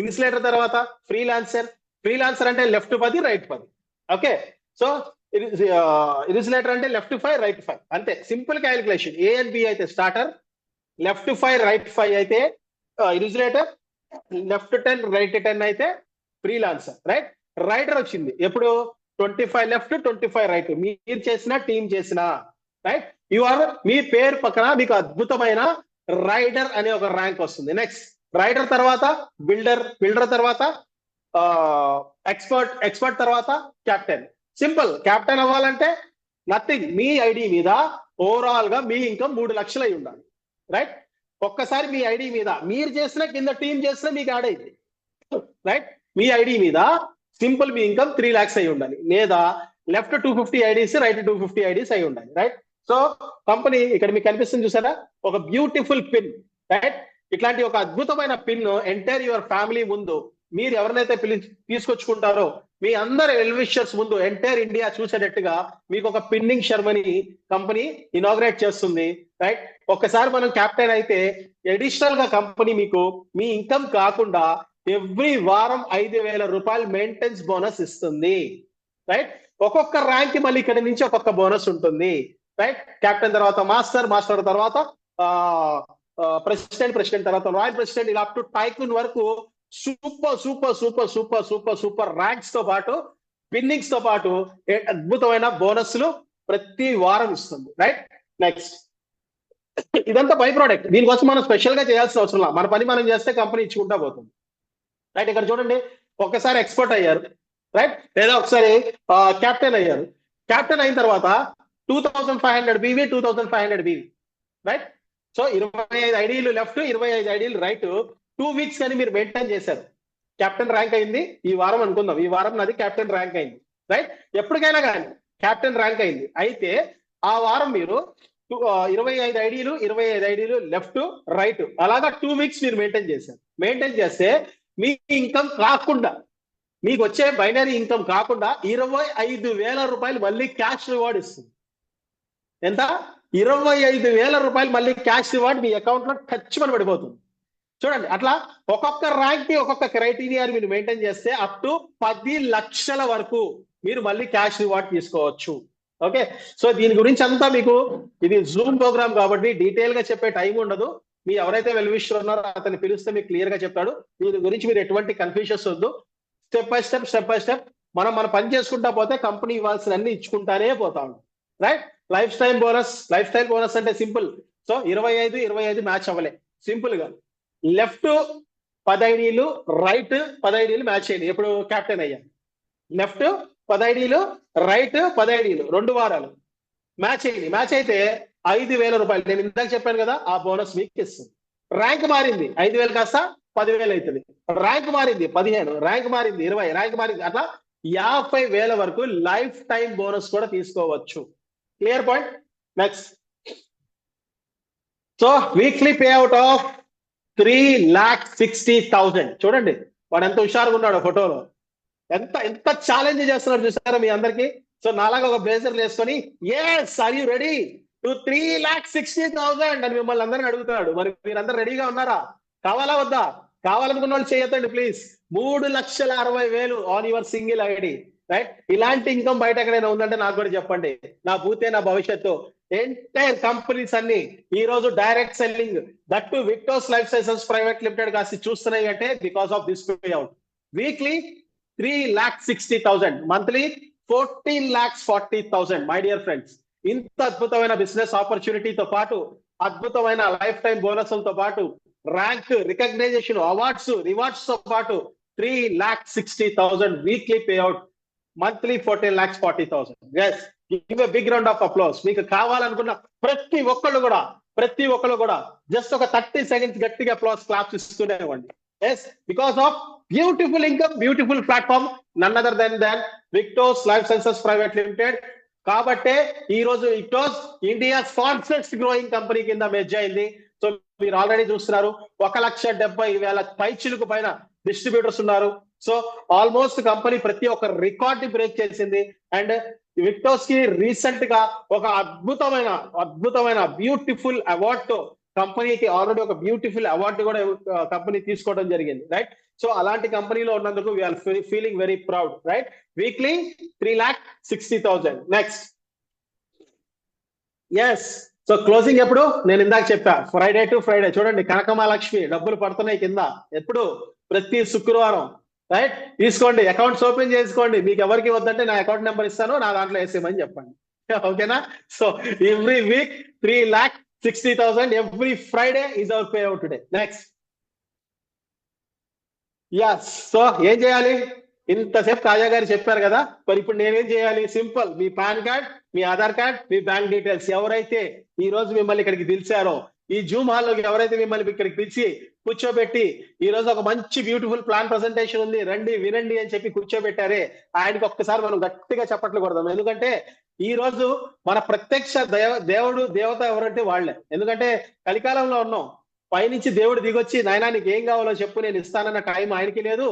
ఇన్సులేటర్ తర్వాత ఫ్రీలాన్సర్ అంటే left 10 right 10. Okay, so insulator అంటే లెఫ్ట్ 5 రైట్ 5, అంతే, simple calculation. A and B అయితే starter, left 5 right 5 అయితే insulator, left 10 right 10 అయితే freelancer. Right, rider వచ్చింది ఎప్పుడు? 25 లెఫ్ట్ 25 రైట్, మీరు చేసిన టీం చేసిన. రైట్, మీ పేరు పక్కన మీకు అద్భుతమైన రైడర్ అనే ఒక ర్యాంక్ వస్తుంది. నెక్స్ట్ రైడర్ తర్వాత బిల్డర్ తర్వాత ఎక్స్పర్ట్ తర్వాత కెప్టెన్. సింపుల్, కెప్టెన్ అవ్వాలంటే నథింగ్, మీ ఐడి మీద ఓవరాల్ గా మీ ఇన్కమ్ 3 లక్షలు అయి ఉండాలి. రైట్, ఒక్కసారి మీ ఐడి మీద మీరు చేసిన కింద టీం చేసిన మీకు యాడ్ అయింది. రైట్, మీ ఐడి మీద సింపుల్ మీ ఇన్కమ్ 3 lakhs అయి ఉండాలి, లేదా లెఫ్ట్ 250 ఐడీస్ రైట్ 250 ఐడీస్ అయి ఉండాలి. రైట్, సో కంపెనీ ఇక్కడ మీకు కనిపిస్తుంది చూసారా, ఒక బ్యూటిఫుల్ పిన్. రైట్, ఇట్లాంటి ఒక అద్భుతమైన పిన్ ఎంటైర్ యువర్ ఫ్యామిలీ ముందు మీరు ఎవరినైతే తీసుకొచ్చుకుంటారో మీ అందరి వెల్విషర్స్ ముందు ఎంటైర్ ఇండియా చూసేటట్టుగా మీకు ఒక పిన్నింగ్ శర్మని కంపెనీ ఇనాగ్రేట్ చేస్తుంది, రైట్? ఒక్కసారి మనం క్యాప్టెన్ అయితే అడిషనల్ గా కంపెనీ మీకు మీ ఇన్కమ్ కాకుండా ఎవ్రీ వారం 5,000 రూపాయలు మెయింటెనెన్స్ బోనస్ ఇస్తుంది, రైట్? ఒక్కొక్క ర్యాంక్ కి మళ్ళీ ఇక్కడ నుంచి ఒక్కొక్క బోనస్ ఉంటుంది, రైట్? క్యాప్టెన్ తర్వాత మాస్టర్, మాస్టర్ తర్వాత ప్రెసిడెంట్ తర్వాత రాయల్ ప్రెసిడెంట్, ఇలా అప్ టు టైకూన్ వరకు super super super super super super ranks తో పాటు పిన్నింగ్స్ తో పాటు అద్భుతమైన బోనస్లు ప్రతి వారం ఇస్తుంది, రైట్? నెక్స్ట్, ఇదంతా బై ప్రోడక్ట్. దీనికోసం మనం స్పెషల్ గా చేయాల్సిన అవసరం లేదు, మన పని మనం చేస్తే కంపెనీ ఇచ్చుకుంటా పోతుంది, రైట్? ఇక్కడ చూడండి, ఒక్కసారి ఎక్స్పర్ట్ అయ్యారు, రైట్? లేదా ఒకసారి క్యాప్టెన్ అయ్యారు. క్యాప్టెన్ అయిన తర్వాత 2500 బీవీ 2500 బీవీ, రైట్? సో 25 ఐడీలు లెఫ్ట్, 25 ఐడీలు రైట్. 2 వీక్స్ కానీ మీరు మెయింటైన్ చేశారు, కెప్టెన్ ర్యాంక్ అయింది. ఈ వారం అనుకుందాం, ఈ వారం నాది కెప్టెన్ ర్యాంక్ అయింది, రైట్? ఎప్పటికైనా కానీ కెప్టెన్ ర్యాంక్ అయింది. అయితే ఆ వారం మీరు 25 ఐడీలు 25 ఐడీలు లెఫ్ట్ రైట్ అలాగా 2 వీక్స్ మీరు మెయింటైన్ చేశారు. మెయింటైన్ చేస్తే మీ ఇన్కమ్ కాకుండా, మీకు వచ్చే బైనరీ ఇన్కమ్ కాకుండా 25,000 రూపాయలు మళ్ళీ క్యాష్ రివార్డ్ ఇస్తుంది. ఎంత? 25,000 రూపాయలు మళ్ళీ క్యాష్ రివార్డ్ మీ అకౌంట్ లో టచ్ అని పడిపోతుంది. చూడండి, అట్లా ఒక్కొక్క ర్యాంక్ కి ఒక్కొక్క క్రైటీరియా మీరు మెయింటైన్ చేస్తే అప్ టు 10 లక్షల వరకు మీరు మళ్ళీ క్యాష్ రివార్డ్ తీసుకోవచ్చు. ఓకే, సో దీని గురించి అంతా మీకు, ఇది జూమ్ ప్రోగ్రామ్ కాబట్టి డీటెయిల్ గా చెప్పే టైం ఉండదు. మీ ఎవరైతే వెల్విషర్ ఉన్నారో అతన్ని పిలిస్తే మీకు క్లియర్ గా చెప్తాడు. దీని గురించి మీరు ఎటువంటి కన్ఫ్యూషన్స్ వద్దు. స్టెప్ బై స్టెప్ మనం మన పని చేసుకుంటా పోతే కంపెనీ ఇవ్వాల్సిన అన్ని ఇచ్చుకుంటానే పోతాం, రైట్? లైఫ్ స్టైల్ బోనస్ అంటే సింపుల్. సో 25 మ్యాచ్ అవ్వలే, సింపుల్ గా లెఫ్ట్ 10 ఐడీలు రైట్ 10 ఐడీలు మ్యాచ్ అయ్యింది. ఎప్పుడు కెప్టెన్ అయ్యా, లెఫ్ట్ 10 ఐడీలు రైట్ 10 ఐడీలు 2 వారాలు మ్యాచ్ అయింది. మ్యాచ్ అయితే 5,000 రూపాయలు నేను ఇందాక చెప్పాను కదా, ఆ బోనస్ మీకు ఇస్తుంది. ర్యాంక్ మారింది, 5,000 కాస్త 10,000 అవుతుంది. ర్యాంక్ మారింది 15, ర్యాంక్ మారింది 20, ర్యాంక్ మారింది అట్లా 50,000 వరకు లైఫ్ టైం బోనస్ కూడా తీసుకోవచ్చు. Clear point? Next, so weekly pay out of 3,60,000. చూడండి వాడు ఎంత హుషారుగా ఉన్నాడు ఫోటోలో, ఎంత ఛాలెంజ్ చేస్తున్నాడు చూసారా మీ అందరికి. సో నాలాగా ఒక బ్లేజర్ వేసుకొని yes are you ready to 3,60,000 అని మిమ్మల్ని అందరిని అడుగుతున్నాడు. మరి మీరందరూ రెడీగా ఉన్నారా? కావాలా వద్దా? కావాలనుకున్న వాళ్ళు చేయొద్దండి please. 3,60,000 on your single ID, right? ఇలాంటి ఇన్కమ్ బయట ఎక్కడైనా ఉందంటే నాకు కూడా చెప్పండి. నా భూతే నా భవిష్యత్తు. ఎంటైర్ కంపెనీస్ అన్ని ఈ రోజు direct selling, that to Victos life sciences private limited కాసి చూస్తున్నాయి అంటే because of this payout. Weekly 3,60,000, monthly 14,40,000. My dear friends, ఇంత అద్భుతమైన బిజినెస్ ఆపర్చునిటీతో పాటు అద్భుతమైన లైఫ్ టైం బోనస్లతో పాటు ర్యాంక్ రికగ్నైజేషన్ అవార్డ్స్ రివార్డ్స్ తో పాటు 3,60,000 weekly pay out, monthly 14,40,000. Yes, give a big round of applause. మీకు కావాలనుకున్న ప్రతి ఒక్కళ్ళు కూడా జస్ట్ ఒక 30 సెకండ్స్ గట్టిగా అప్లాస్ క్లాప్స్ ఇస్తూనే ఇవ్వండి. Yes, because of beautiful income, beautiful platform, none other than Victos life sciences private limited. కాబట్టే ఈ రోజు Victos India fastest growing company కింద మెర్జ్ అయింది. సో మీరు ఆల్రెడీ చూస్తున్నారు, 1,70,000 పైచిలకు పైన డిస్ట్రిబ్యూటర్స్ ఉన్నారు. సో ఆల్మోస్ట్ కంపెనీ ప్రతి ఒక్క రికార్డ్ ని బ్రేక్ చేసింది. అండ్ విక్టోస్ కి రీసెంట్ గా ఒక అద్భుతమైన బ్యూటిఫుల్ అవార్డ్ తో కంపెనీకి ఆల్రెడీ ఒక బ్యూటిఫుల్ అవార్డు కూడా కంపెనీ తీసుకోవడం జరిగింది, రైట్? సో అలాంటి కంపెనీలో ఉన్నందుకు we're feeling very proud, right? Weekly 3,60,000. Next, yes, so closing ఎప్పుడు? నేను ఇందాక చెప్పా, ఫ్రైడే టు ఫ్రైడే. చూడండి, కనకమహాలక్ష్మి డబ్బులు పడుతున్నాయి కింద. ఎప్పుడు? ప్రతి శుక్రవారం, రైట్? తీసుకోండి, అకౌంట్స్ ఓపెన్ చేసుకోండి. మీకు ఎవరికి వద్దంటే నా అకౌంట్ నెంబర్ ఇస్తాను, నా దాంట్లో వేసేయమని చెప్పండి, ఓకేనా? So every week 3,60,000, every Friday is our pay out today. Next, yes, so ఏం చేయాలి? ఇంతసేపు కాజా గారు చెప్పారు కదా, మరి ఇప్పుడు నేనేం చేయాలి? సింపుల్, మీ పాన్ కార్డ్, మీ ఆధార్ కార్డ్, మీ బ్యాంక్ డీటెయిల్స్. ఎవరైతే ఈ రోజు మిమ్మల్ని ఇక్కడికి పిలిచారో, ఈ జూమ్ హాల్లోకి ఎవరైతే మిమ్మల్ని ఇక్కడికి పిలిచి కూర్చోబెట్టి ఈ రోజు ఒక మంచి బ్యూటిఫుల్ ప్లాన్ ప్రెజెంటేషన్ ఉంది, రండి వినండి అని చెప్పి కూర్చోబెట్టారే, ఆయనకి ఒక్కసారి మనం గట్టిగా చప్పట్లు కొడదాం. ఎందుకంటే ఈ రోజు మన ప్రత్యక్ష దేవత ఎవరంటే వాళ్లే. ఎందుకంటే కలికాలంలో ఉన్నాం, పైనుంచి దేవుడు దిగొచ్చి నాయనా నీకు ఏం కావాలో చెప్పు నేను ఇస్తానన్న టైం ఆయనకి లేదు.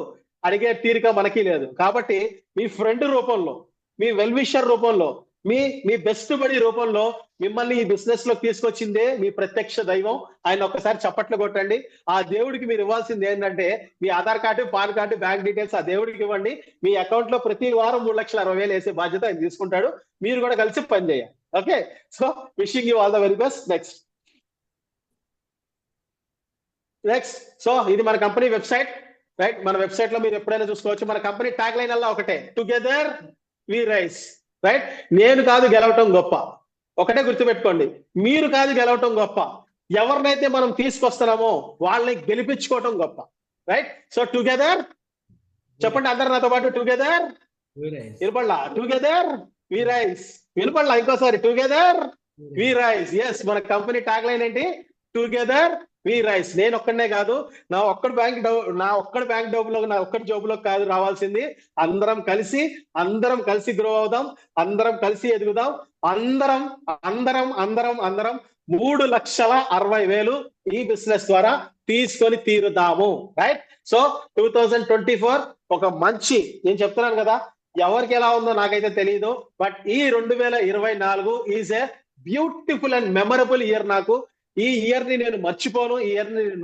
అడిగే తీరిక మనకి లేదు. కాబట్టి మీ ఫ్రెండ్ రూపంలో, మీ వెల్ విషర్ రూపంలో, మీ మీ బెస్ట్ బడి రూపంలో మిమ్మల్ని ఈ బిజినెస్ లో తీసుకొచ్చిందే మీ ప్రత్యక్ష దైవం. ఆయన ఒక్కసారి చప్పట్లు కొట్టండి. ఆ దేవుడికి మీరు ఇవ్వాల్సింది ఏంటంటే మీ Aadhaar card, PAN card, bank details ఆ దేవుడికి ఇవ్వండి. మీ అకౌంట్ లో ప్రతి వారం 3,60,000 వేసే బాధ్యత ఆయన తీసుకుంటాడు. మీరు కూడా కలిసి పని చేయాలి. Okay, so wishing you all the very best. Next so ఇది మన కంపెనీ వెబ్సైట్, రైట్? మన వెబ్సైట్ లో మీరు ఎప్పుడైనా చూసుకోవచ్చు. మన కంపెనీ ట్యాగ్ లైన్ అలా ఒకటే, టుగెదర్ వి రైస్, రైట్? నేను కాదు గెలవటం గొప్ప, ఒకటే గుర్తుపెట్టుకోండి. మీరు కాదు గెలవటం గొప్ప, ఎవరినైతే మనం తీసుకొస్తున్నామో వాళ్ళని గెలిపించుకోవటం గొప్ప, రైట్? సో టుగెదర్ చెప్పండి అందరు నాతో పాటు, టుగెదర్ వినపడలా? Together we rise. వినపడలా? ఇంకోసారి, టుగెదర్ వి రైస్. ఎస్, మన కంపెనీ ట్యాగ్ లైన్ ఏంటి? Together we rise. నేను ఒక్కడనే కాదు, నా ఒక్కడి బ్యాంక్ డబ్బులో, నా ఒక్కడి జాబ్లో కాదు రావాల్సింది. అందరం కలిసి గ్రో అవుదాం, అందరం కలిసి ఎదుగుదాం. అందరం 3,60,000 ఈ బిజినెస్ ద్వారా తీసుకొని తీరుదాము, రైట్? సో 2024 ఒక మంచి, నేను చెప్తున్నాను కదా, ఎవరికి ఎలా ఉందో నాకైతే తెలియదు, బట్ ఈ 2024 is a beautiful and memorable year. నాకు ఈ ఇయర్ ని నేను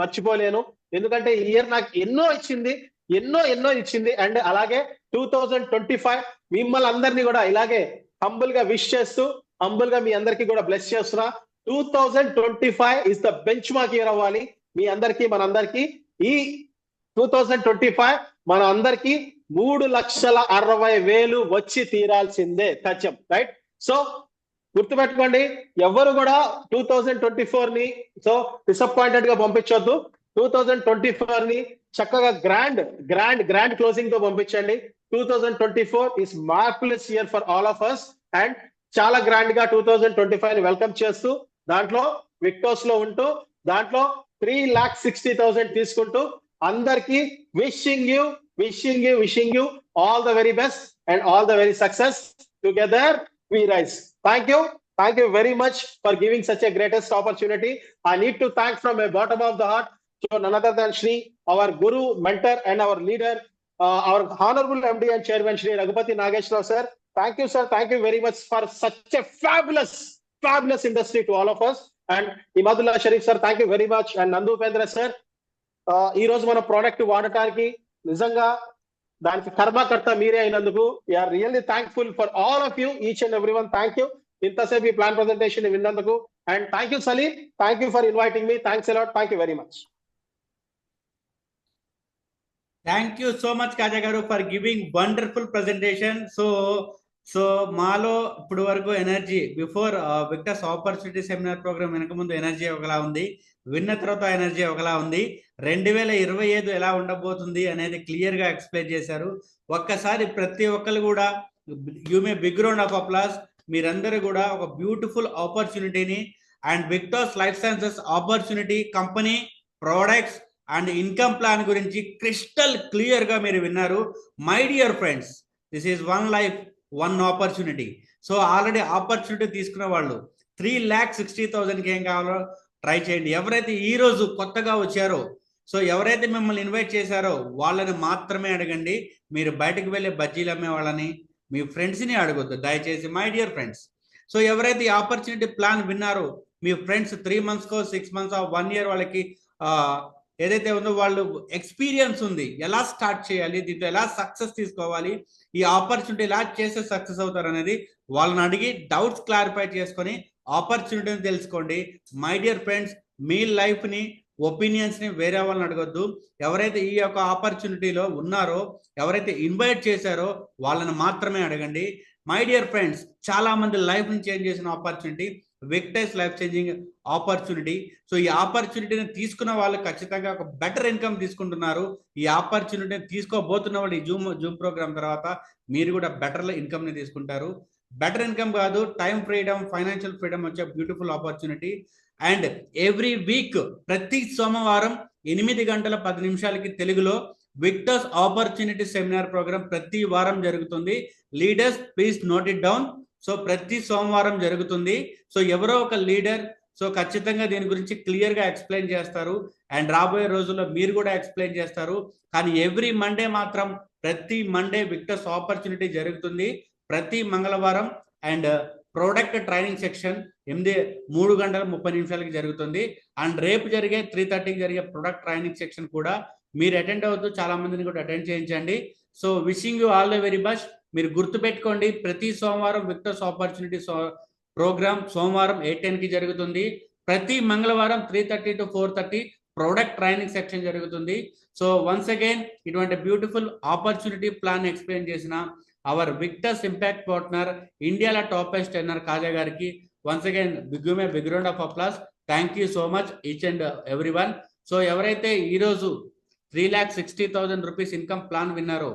మర్చిపోలేను. ఎందుకంటే ఈ ఇయర్ నాకు ఎన్నో ఇచ్చింది. అండ్ అలాగే 2025 మిమ్మల్ని అందరినీ కూడా ఇలాగే హంబుల్ గా విష్ చేస్తూ, హంబుల్ గా మీ అందరికీ కూడా బ్లెస్ చేస్తున్నా. 2025 is the bench mark year అవ్వాలి మీ అందరికీ, మనందరికీ. ఈ 2025 మన అందరికీ 3,60,000 వచ్చి తీరాల్సిందే, సత్యం, రైట్? సో గుర్తుపెట్టుకోండి, ఎవరు కూడా 2024 ని సో డిసప్పాయింటెడ్ గా పంపించొద్దు. 2024 ని చక్కగా గ్రాండ్ క్లోజింగ్ తో పంపించండి. 2024 is marvelous year for all of us. And చాలా గ్రాండ్ గా 2025 ని వెల్కమ్ చేస్తూ, దాంట్లో విక్టోస్ లో ఉంటూ, దాంట్లో 3,60,000 తీసుకుంటూ, అందరికీ wishing you all the very best and all the very success. Together we rise. Thank you very much for giving such a greatest opportunity. I need to thank from a bottom of the heart to none other than Shri, our guru, mentor and our leader, our honorable MD and chairman Shri Raghupati Nagesh Rao sir. Thank you sir, thank you very much for such a fabulous industry to all of us. And Imadullah Sharif sir, thank you very much. And Nandu Pendra sir, ఈ రోజు మన product వాడటానికి నిజంగా దానికి కర్మకర్త మీరే అయినందుకు we are really thankful for all of you, each and every one. Thank you ఇంతసేపు ఈ ప్లాన్ ప్రెజెంటేషన్ విన్నందుకు. And thank you Salim, thank you for inviting me. Thanks a lot, thank you very much. Thank you so much Kaja garu for giving wonderful presentation. So మాలో ఇప్పుడు వరకు energy before Victors opportunity seminar programme వెనక ముందు energy ఒకలా ఉంది, విన్న తర్వాత ఎనర్జీ ఒకలా ఉంది. 2025 ఎలా ఉండబోతుంది అనేది క్లియర్ గా ఎక్స్ప్లెయిన్ చేశారు. ఒక్కసారి ప్రతి ఒక్కరు కూడా you may big round of applause. మీరందరూ కూడా ఒక బ్యూటిఫుల్ ఆపర్చునిటీని and Victors life sciences opportunity company, products and income plan గురించి క్రిస్టల్ క్లియర్ గా మీరు విన్నారు. My dear friends, this is one life one opportunity. So already opportunity తీసుకున్న వాళ్ళు 3,60,000కి ఏం కావాలో ట్రై చేయండి. ఎవరైతే ఈ రోజు కొత్తగా వచ్చారో, సో ఎవరైతే మిమ్మల్ని ఇన్వైట్ చేశారో వాళ్ళని మాత్రమే అడగండి. మీరు బయటకు వెళ్ళే బజ్జీలు అమ్మే వాళ్ళని, మీ ఫ్రెండ్స్ని అడగొద్దు దయచేసి, మై డియర్ ఫ్రెండ్స్. సో ఎవరైతే ఈ ఆపర్చునిటీ ప్లాన్ విన్నారో, మీ ఫ్రెండ్స్ 3 months 6 months 1 year వాళ్ళకి ఏదైతే ఉందో వాళ్ళు ఎక్స్పీరియన్స్ ఉంది, ఎలా స్టార్ట్ చేయాలి, దీంట్లో ఎలా సక్సెస్ తీసుకోవాలి, ఈ ఆపర్చునిటీ ఎలా చేస్తే సక్సెస్ అవుతారు అనేది వాళ్ళని అడిగి డౌట్స్ క్లారిఫై చేసుకొని ఆపర్చునిటీని తెలుసుకోండి. మై డియర్ ఫ్రెండ్స్, మీ లైఫ్ని, ఒపీనియన్స్ని వేరే వాళ్ళని అడగొద్దు. ఎవరైతే ఈ యొక్క ఆపర్చునిటీలో ఉన్నారో, ఎవరైతే ఇన్వైట్ చేశారో వాళ్ళని మాత్రమే అడగండి. మై డియర్ ఫ్రెండ్స్, చాలా మంది లైఫ్ని చేంజ్ చేసిన opportunity Victors life changing opportunity. So ఈ ఆపర్చునిటీని తీసుకున్న వాళ్ళు ఖచ్చితంగా ఒక బెటర్ ఇన్కమ్ తీసుకుంటున్నారు. ఈ ఆపర్చునిటీని తీసుకోబోతున్న వాళ్ళు ఈ జూమ్ ప్రోగ్రామ్ తర్వాత మీరు కూడా బెటర్ ఇన్కమ్ ని తీసుకుంటారు. బెటర్ ఇన్కమ్ కాదు, టైం ఫ్రీడమ్, ఫైనాన్షియల్ ఫ్రీడమ్ వచ్చే beautiful opportunity. And every week ప్రతి సోమవారం 8:10 తెలుగులో విక్టర్స్ ఆపర్చునిటీ సెమినార్ ప్రోగ్రామ్ ప్రతి వారం జరుగుతుంది. Leaders please note it down. So ప్రతి సోమవారం జరుగుతుంది. సో ఎవరో ఒక లీడర్ సో ఖచ్చితంగా దీని గురించి క్లియర్ గా ఎక్స్ప్లెయిన్ చేస్తారు అండ్ రాబోయే రోజుల్లో మీరు కూడా ఎక్స్ప్లెయిన్ చేస్తారు. కానీ ఎవ్రీ మండే మాత్రం ప్రతి మండే విక్టర్స్ ఆపర్చునిటీ జరుగుతుంది, ప్రతి మంగళవారం. అండ్ ప్రోడక్ట్ ట్రైనింగ్ సెక్షన్ 3 గంటల 30 నిమిషాలకి జరుగుతుంది. అండ్ రేపు జరిగే 3:30కి జరిగే ప్రొడక్ట్ ట్రైనింగ్ సెక్షన్ కూడా మీరు అటెండ్ అవుతూ చాలా మందిని కూడా అటెండ్ చేయించండి. So wishing you all the very best. మీరు గుర్తుపెట్టుకోండి, ప్రతి సోమవారం విక్టర్స్ ఆపర్చునిటీ ప్రోగ్రామ్ సోమవారం 8:10కి జరుగుతుంది. ప్రతి మంగళవారం 3:30 to 4:30 ప్రోడక్ట్ ట్రైనింగ్ సెక్షన్ జరుగుతుంది. సో వన్స్ అగైన్ ఇటువంటి బ్యూటిఫుల్ ఆపర్చునిటీ ప్లాన్ ఎక్స్ప్లెయిన్ చేసిన అవర్ విక్టర్స్ ఇంపాక్ట్ పార్ట్నర్ ఇండియాలో టాపెస్ట్ ట్రైనర్ కాజా గారికి once again big round of applause. Thank you so much each and every one. So ఎవరైతే ఈరోజు 3,60,000 rupees income plan విన్నారో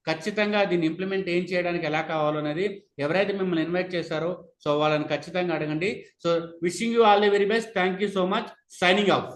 ఖచ్చితంగా దీన్ని implement ఏం చేయడానికి ఎలా కావాలో అనేది ఎవరైతే మిమ్మల్ని ఇన్వైట్ చేశారో సో వాళ్ళని ఖచ్చితంగా అడగండి. So wishing you all the very best. Thank you so much. Signing off.